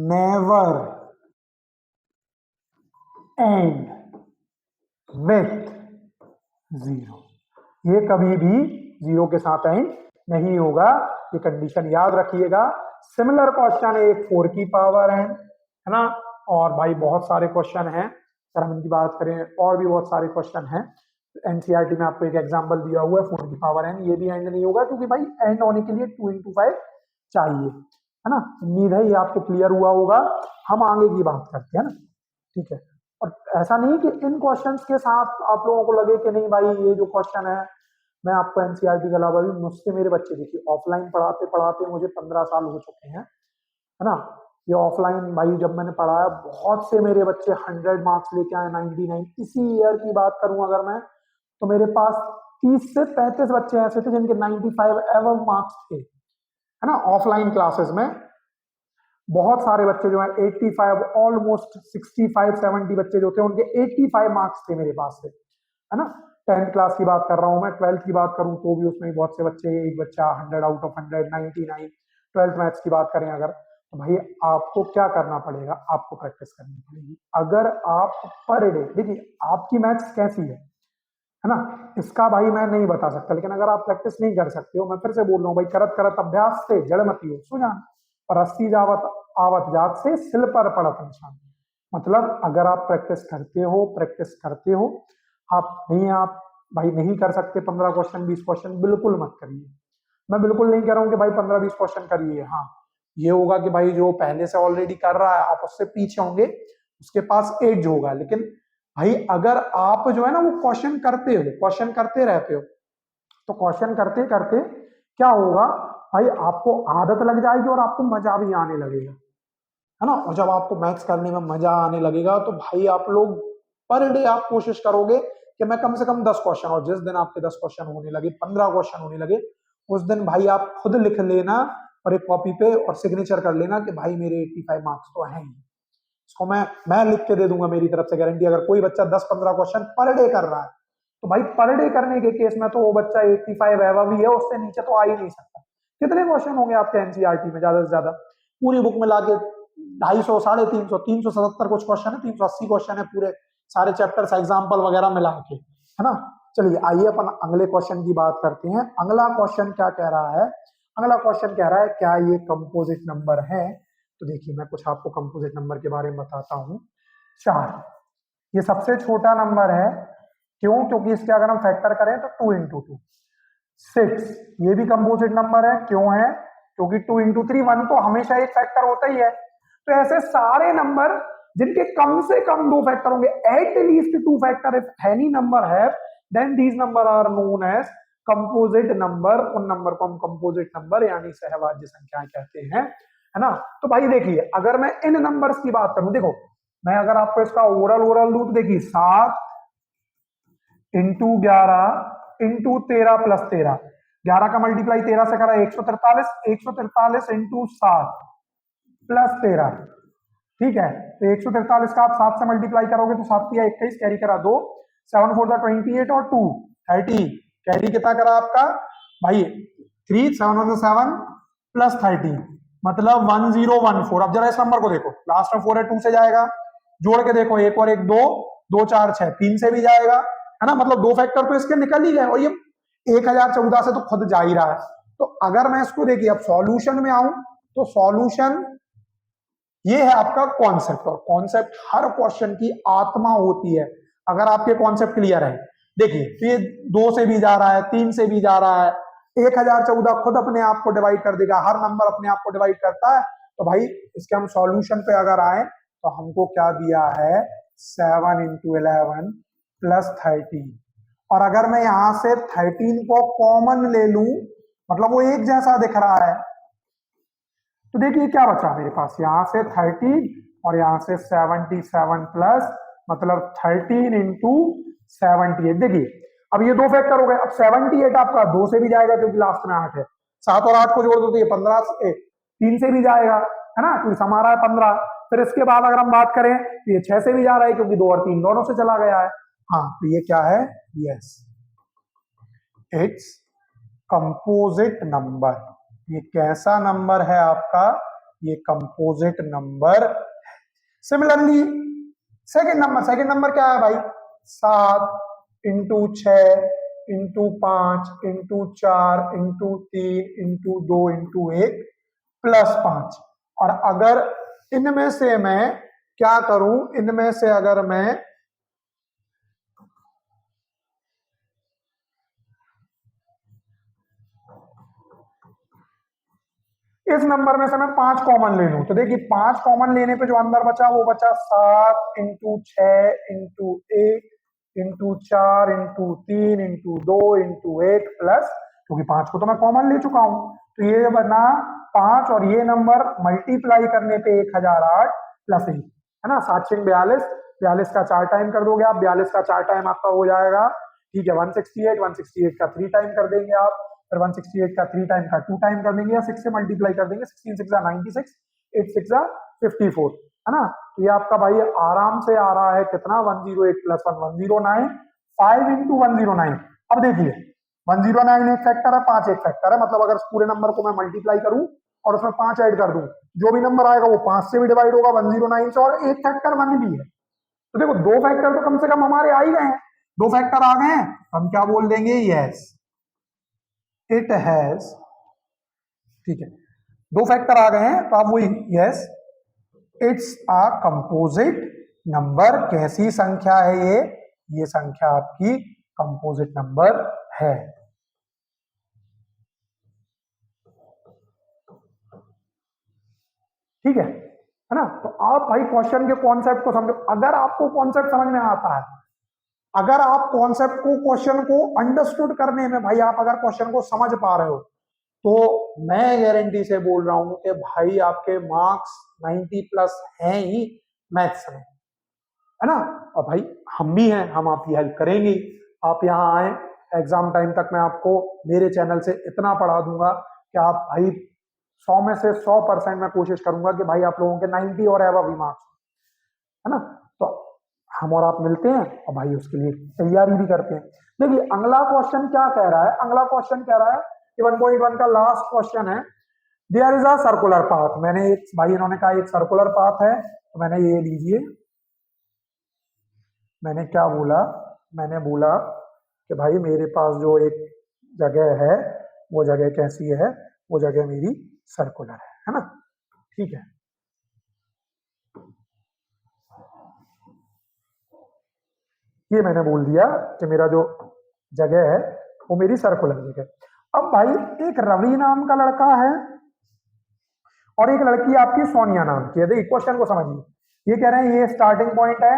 never and with 0, ये कभी भी 0 के साथ एंड नहीं होगा, ये कंडीशन याद रखिएगा। सिमिलर क्वेश्चन है एक 4 की पावर है ना, और भाई बहुत सारे क्वेश्चन हैं, अगर हम इनकी बात करें और भी बहुत सारे क्वेश्चन हैं। एनसीईआरटी में आपको एक एग्जांपल दिया हुआ है 4 की पावर n, ये भी एंड नहीं होगा क्योंकि भाई एंड होने के लिए 2 into 5 चाहिए, है ना। उम्मीद है ये आपको क्लियर हुआ होगा। हम आगे की बात करते हैं ना, ठीक है। और ऐसा नहीं कि इन क्वेश्चंस के साथ आप लोगों को लगे कि नहीं भाई ये जो क्वेश्चन है, मैं आपको एनसीईआरटी के अलावा भी मुझसे मेरे बच्चे देखिए ऑफलाइन पढ़ाते पढ़ाते मुझे 15 साल हो चुके हैं, है ना। ये ऑफलाइन भाई जब मैंने पढ़ाया बहुत से मेरे बच्चे 100 मार्क्स लेके आए, 99। इसी ईयर की बात करूं अगर मैं, तो मेरे पास 30 से 35 बच्चे ऐसे थे जिनके 95 एवं मार्क्स थे, है ना। ऑफलाइन क्लासेस में बहुत सारे बच्चे जो है 85, ऑलमोस्ट 65 70 बच्चे जो थे उनके 85 मार्क्स थे मेरे पास से, है ना। 10th क्लास की बात कर रहा हूं मैं, 12th की बात करूं तो भी उसमें बहुत से बच्चे, एक बच्चा 100 आउट ऑफ 100 99। 12th मैथ्स की बात करें अगर, तो भाई आपको क्या करना पड़ेगा, आपको प्रैक्टिस करनी पड़ेगी। अगर आप पर डे, देखिए आपकी मैथ्स कैसी है ना, इसका भाई मैं नहीं बता सकता, लेकिन अगर आप प्रैक्टिस नहीं कर सकते हो, मैं फिर से बोल रहा हूँ भाई, करत करत अभ्यास से जड़ मती हो सुजान, और रस्सी जावत आवत जात से सिल पर पड़त निशान। मतलब अगर आप प्रैक्टिस करते हो आप भाई नहीं कर सकते 15 क्वेश्चन 20 क्वेश्चन, बिल्कुल मत करिए। मैं बिल्कुल नहीं कह रहा हूँ कि भाई 15-20 क्वेश्चन करिए। हाँ ये होगा कि भाई जो पहले से ऑलरेडी कर रहा है आप उससे पीछे होंगे, उसके पास एज होगा। लेकिन भाई अगर आप जो है ना वो क्वेश्चन करते रहते हो, तो क्वेश्चन करते करते क्या होगा भाई, आपको आदत लग जाएगी और आपको मजा भी आने लगेगा, है ना। और जब आपको मैथ्स करने में मजा आने लगेगा तो भाई आप लोग पर डे आप कोशिश करोगे कि मैं कम से कम 10 क्वेश्चन, और जिस दिन आपके 10 क्वेश्चन होने लगे, 15 क्वेश्चन होने लगे, उस दिन भाई आप खुद लिख लेना और एक कॉपी पे और सिग्नेचर कर लेना कि भाई मेरे 85 मार्क्स तो हैं ही। इसको मैं लिख के दे दूंगा मेरी तरफ से गारंटी। अगर कोई बच्चा 10-15 क्वेश्चन पर डे कर रहा है तो भाई पर डे करने के केस में तो वो बच्चा 85 एवं भी है, उससे नीचे तो आ ही नहीं सकता। कितने क्वेश्चन होंगे आपके एनसीईआरटी में? ज्यादा से ज्यादा पूरी बुक में लाके 250, 350, 377 कुछ क्वेश्चन है, 380 क्वेश्चन है पूरे सारे चैप्टर्स एग्जाम्पल वगैरह मिला के, है ना। चलिए आइए अपन अगले क्वेश्चन की बात करते हैं। अगला क्वेश्चन क्या कह रहा है? अगला क्वेश्चन कह रहा है क्या ये कंपोजिट नंबर है? तो देखिए मैं कुछ आपको कंपोजिट नंबर के बारे में बताता हूँ। 4 ये सबसे छोटा नंबर है। क्यों? क्योंकि इसके अगर हम फैक्टर करें तो 2 इंटू 2। 6 ये भी कंपोजिट नंबर है। क्यों है? क्योंकि 2 इंटू 3 1 तो हमेशा एक फैक्टर होता ही है। तो ऐसे सारे नंबर जिनके कम से कम 2 फैक्टर होंगे, at least 2 factor, if any number है then these numbers are known as composite number. उन नंबर को हम कंपोजिट नंबर यानी सहवाज्य संख्या कहते हैं, है ना। तो भाई देखिए अगर मैं इन नंबर्स की बात करूं, देखो मैं अगर आपको इसका ओवरऑल दूं तो देखिए 7 इंटू 11 इंटू 13 प्लस 13, 11 का मल्टीप्लाई 13 से करा 143, 143 इंटू 7 प्लस 13, ठीक है। तो 143 का आप 7 से मल्टीप्लाई करोगे तो 7 या 21, कैरी करा 2, 7 4 28 और 2 30, कैरी कितना करा आपका भाई 3, 7 1 7 प्लस 30 मतलब 1014। अब जरा इस नंबर को देखो, लास्ट में 4 है 2 से जाएगा, जोड़ के देखो 1 और 1 2, 2 4 6 3 से भी जाएगा, है ना। मतलब 2 फैक्टर तो इसके निकल ही गए और ये 1014 से तो खुद जा ही रहा है। तो अगर मैं इसको देखिए अब सॉल्यूशन में आऊं तो सॉल्यूशन ये है आपका कॉन्सेप्ट, और कॉन्सेप्ट हर क्वेश्चन की आत्मा होती है। अगर आपके कॉन्सेप्ट क्लियर है, देखिए तो ये 2 से भी जा रहा है, 3 से भी जा रहा है, 1014 खुद अपने आप को डिवाइड कर देगा, हर नंबर अपने आप को डिवाइड करता है। तो भाई इसके हम सॉल्यूशन पे अगर आए तो हमको क्या दिया है 7 इंटू 11 प्लस 13, और अगर मैं यहां से 13 को कॉमन ले लूं मतलब वो एक जैसा दिख रहा है, तो देखिए क्या बचा मेरे पास, यहां से 13 और यहां से 77 प्लस मतलब 13 इंटू 78। देखिए अब ये 2 फैक्टर हो गए। अब 78 आपका 2 से भी जाएगा क्योंकि लास्ट में 8 है, 7 और 8 को जोड़ दो तो ये 15 से 3 से भी जाएगा, है ना, क्योंकि समा रहा है 15। फिर इसके बाद अगर हम बात करें तो ये 6 से भी जा रहा है क्योंकि 2 और 3 दोनों से चला गया है। हाँ तो ये क्या है, यस इट्स कंपोजिट नंबर। ये कैसा नंबर है आपका, ये composite number. Similarly second number क्या है भाई, 7 into 6 into 5 into 4 into 3 into 2 into 1 plus 5। और अगर इनमें से मैं क्या करूं, इनमें से अगर मैं इस नंबर में से मैं 5 कॉमन ले लूं तो देखिए 5 कॉमन लेने पे जो अंदर बचा वो बचा 7 into 6 into 1 into 4 into 3 into 2 into 1 plus, क्योंकि 5 को तो मैं कॉमन ले चुका हूं तो ये बना 5 और ये नंबर मल्टीप्लाई करने पे 1008 प्लस 1, है ना। 7 6 42, 42 का 4 टाइम कर दोगे आप, 42 का 4 टाइम आपका हो जाएगा, ठीक है 168, 168 का 3 टाइम कर देंगे आप, फिर 168 का 3 टाइम का 2 टाइम कर देंगे या 6 से मल्टीप्लाई कर देंगे, 16 6 96, 8 6 54, है ना। तो ये आपका भाई आराम से आ रहा है कितना 108 प्लस 1 109, 5 इंटू 109। अब देखिए 109 एक फैक्टर है, 5 एक फैक्टर है, मतलब अगर पूरे नंबर को मैं मल्टीप्लाई करूं और उसमें 5 ऐड कर दूं, जो भी नंबर आएगा वो 5 से भी डिवाइड होगा 109 से, और एक फैक्टर 1 भी है। तो देखो 2 फैक्टर तो कम से कम हमारे आ ही गए हैं, 2 फैक्टर आ गए हैं, हम क्या बोल देंगे, यस इट हैज, ठीक है 2 फैक्टर आ गए हैं तो आप वही yes it's a composite number. कैसी संख्या है ये संख्या आपकी कंपोजिट नंबर है। ठीक है ना। तो आप भाई क्वेश्चन के कॉन्सेप्ट को समझो। अगर आपको कॉन्सेप्ट समझ में आता है, अगर आप कॉन्सेप्ट को क्वेश्चन को अंडरस्टूड करने में भाई आप अगर क्वेश्चन को समझ पा रहे हो तो मैं गारंटी से बोल रहा हूं कि भाई आपके मार्क्स 90 प्लस हैं ही मैथ्स में, है ना। और भाई हम भी हैं, हम आपकी हेल्प करेंगे। आप यहाँ आए, एग्जाम टाइम तक मैं आपको मेरे चैनल से इतना पढ़ा दूंगा कि आप भाई 100 में से 100% मैं कोशिश करूंगा कि भाई आप लोगों के 90 और एबव ही मार्क्स, है ना। तो हम और आप मिलते हैं और भाई उसके लिए तैयारी भी करते हैं। देखिए अगला क्वेश्चन क्या कह रहा है, अगला क्वेश्चन कह रहा है कि 1.1 का लास्ट क्वेश्चन है, there is a circular path. मैंने एक भाई इन्होंने कहा एक सर्कुलर पाथ है, तो मैंने ये लीजिए, मैंने क्या बोला, मैंने बोला कि भाई मेरे पास जो एक जगह है वो जगह कैसी है, वो जगह मेरी सर्कुलर है ना। ठीक है, ये मैंने बोल दिया कि मेरा जो जगह है वो मेरी सर्कुलर जगह। अब भाई एक रवि नाम का लड़का है और एक लड़की आपकी सोनिया नाम की है। देखिए क्वेश्चन को समझिए, ये कह रहे हैं ये स्टार्टिंग पॉइंट है,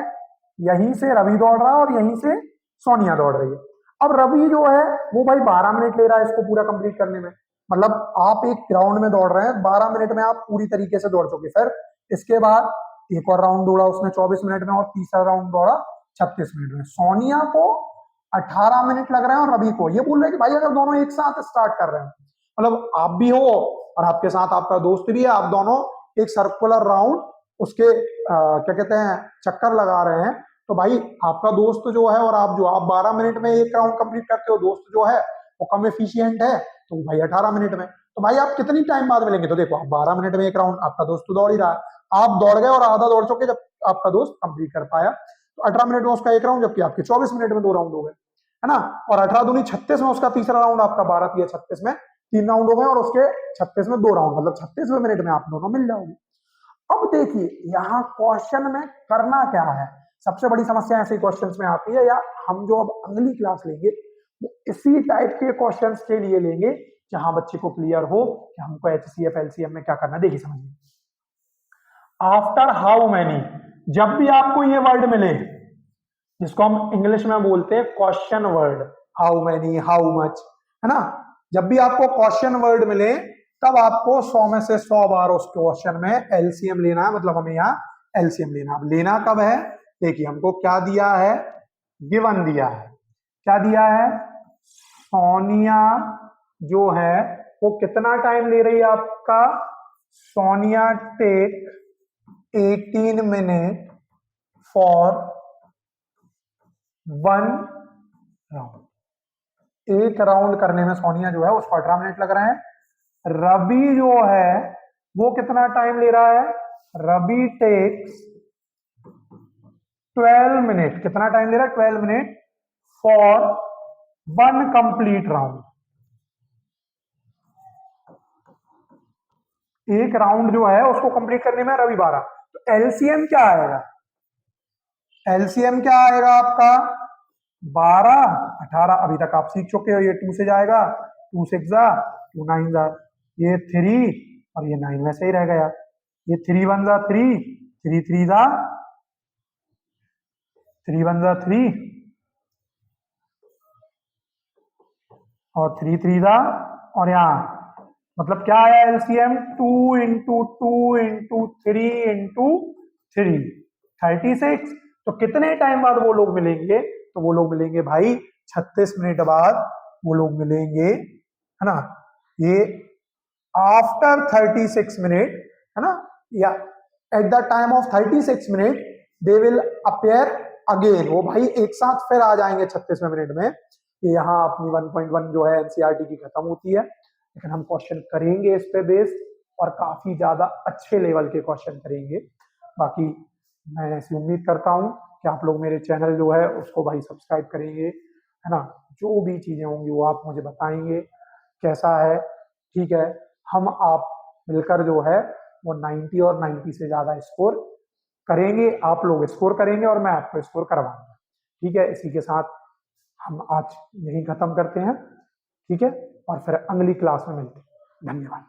यहीं से रवि दौड़ रहा है और यहीं से सोनिया दौड़ रही है। अब रवि जो है वो भाई 12 मिनट ले रहा है इसको पूरा कंप्लीट करने में। मतलब आप एक ग्राउंड में दौड़ रहे हैं, 12 मिनट में आप पूरी तरीके से दौड़ चुके। फिर इसके बाद एक और राउंड दौड़ा उसने 24 मिनट में और तीसरा राउंड दौड़ा 36 मिनट में। सोनिया को 18 मिनट लग रहे हैं और रवि को ये बोल रहे हैं कि भाई अगर दोनों एक साथ स्टार्ट कर रहे हैं, मतलब आप भी हो और आपके साथ आपका दोस्त भी है, आप दोनों एक सर्कुलर राउंड उसके क्या कहते हैं चक्कर लगा रहे हैं, तो भाई आपका दोस्त जो है और आप 12 मिनट में एक राउंड कंप्लीट करते हो, दोस्त जो है वो कम एफिशिएंट है तो भाई 18 मिनट में। तो भाई आप कितनी टाइम बाद मिलेंगे? तो देखो आप 12 मिनट में एक राउंड, आपका दोस्त तो दौड़ ही रहा है, आप दौड़ गए और आधा दौड़ चुके जब आपका दोस्त कंप्लीट कर पाया, तो 18 मिनट में उसका एक राउंड, जबकि आपके 24 मिनट में 2 राउंड हो गए, है ना। और 18 दूनी 36 में उसका तीसरा राउंड, आपका 12 तिया 36 में 3 राउंड हो गए और उसके 36 में 2 राउंड, मतलब 36 मिनट में आप दोनों मिल जाओगे। अब देखिए यहाँ क्वेश्चन में करना क्या है, सबसे बड़ी समस्या ऐसे क्वेश्चंस में आती है, या हम जो अब अगली क्लास लेंगे वो इसी टाइप के क्वेश्चंस के लिए लेंगे जहां बच्चे को क्लियर हो कि हमको HCF LCM में क्या करना है। देखिए समझिए, आफ्टर हाउ मैनी, जब भी आपको ये वर्ड मिले जिसको हम इंग्लिश में बोलते हैं question word, how many, how much, है ना, जब भी आपको क्वेश्चन वर्ड मिले तब आपको 100 में से 100 बार उस क्वेश्चन में एलसीएम लेना है, मतलब हमें यहाँ एलसीएम लेना। अब लेना कब है, देखिए हमको क्या दिया है, गिवन दिया है, क्या दिया है, सोनिया जो है वो कितना टाइम ले रही है आपका, Sonia take 18 minute for 1 round. एक राउंड करने में सोनिया जो है उसको 18 मिनट लग रहे हैं। रवि जो है वो कितना टाइम ले रहा है, रवि टेक्स 12 मिनट, कितना टाइम ले रहा है, 12 मिनट फॉर 1 कंप्लीट राउंड। एक राउंड जो है उसको कंप्लीट करने में रवि 12, तो एलसीएम क्या आएगा, एलसीएम क्या आएगा आपका 12 18, अभी तक आप सीख चुके हो, ये 2 से जाएगा, 2 6 जा 2 9 जा, ये 3 और ये 9 वैसे ही रह गया, ये 3 1 जा 3, 3 3 जा 3 1 जा 3 और 3 3 जा, और यहाँ मतलब क्या आया एलसीएम 2 इंटू 2 इंटू 3 इंटू 3 36। तो कितने टाइम बाद वो लोग मिलेंगे, तो वो लोग मिलेंगे भाई 36 मिनट बाद वो लोग मिलेंगे, है ना, ये आफ्टर 36 मिनट, है ना, या at the time of 36 minute they will appear again, वो भाई एक साथ फिर आ जाएंगे 36वें मिनट में। कि यहाँ अपनी 1.1 जो है एनसीईआरटी की खत्म होती है, लेकिन हम क्वेश्चन करेंगे इस पे बेस्ड और काफी ज्यादा अच्छे लेवल के क्वेश्चन करेंगे। बाकी मैं ऐसी उम्मीद करता हूँ कि आप लोग मेरे चैनल जो है उसको भाई सब्सक्राइब करेंगे, है ना, जो भी चीजें होंगी वो आप मुझे बताएंगे कैसा है। ठीक है, हम आप मिलकर जो है वो 90 और 90 से ज्यादा स्कोर करेंगे, आप लोग स्कोर करेंगे और मैं आपको स्कोर करवाऊंगा। ठीक है, इसी के साथ हम आज यही खत्म करते हैं। ठीक है, और फिर अगली क्लास में मिलते हैं। धन्यवाद।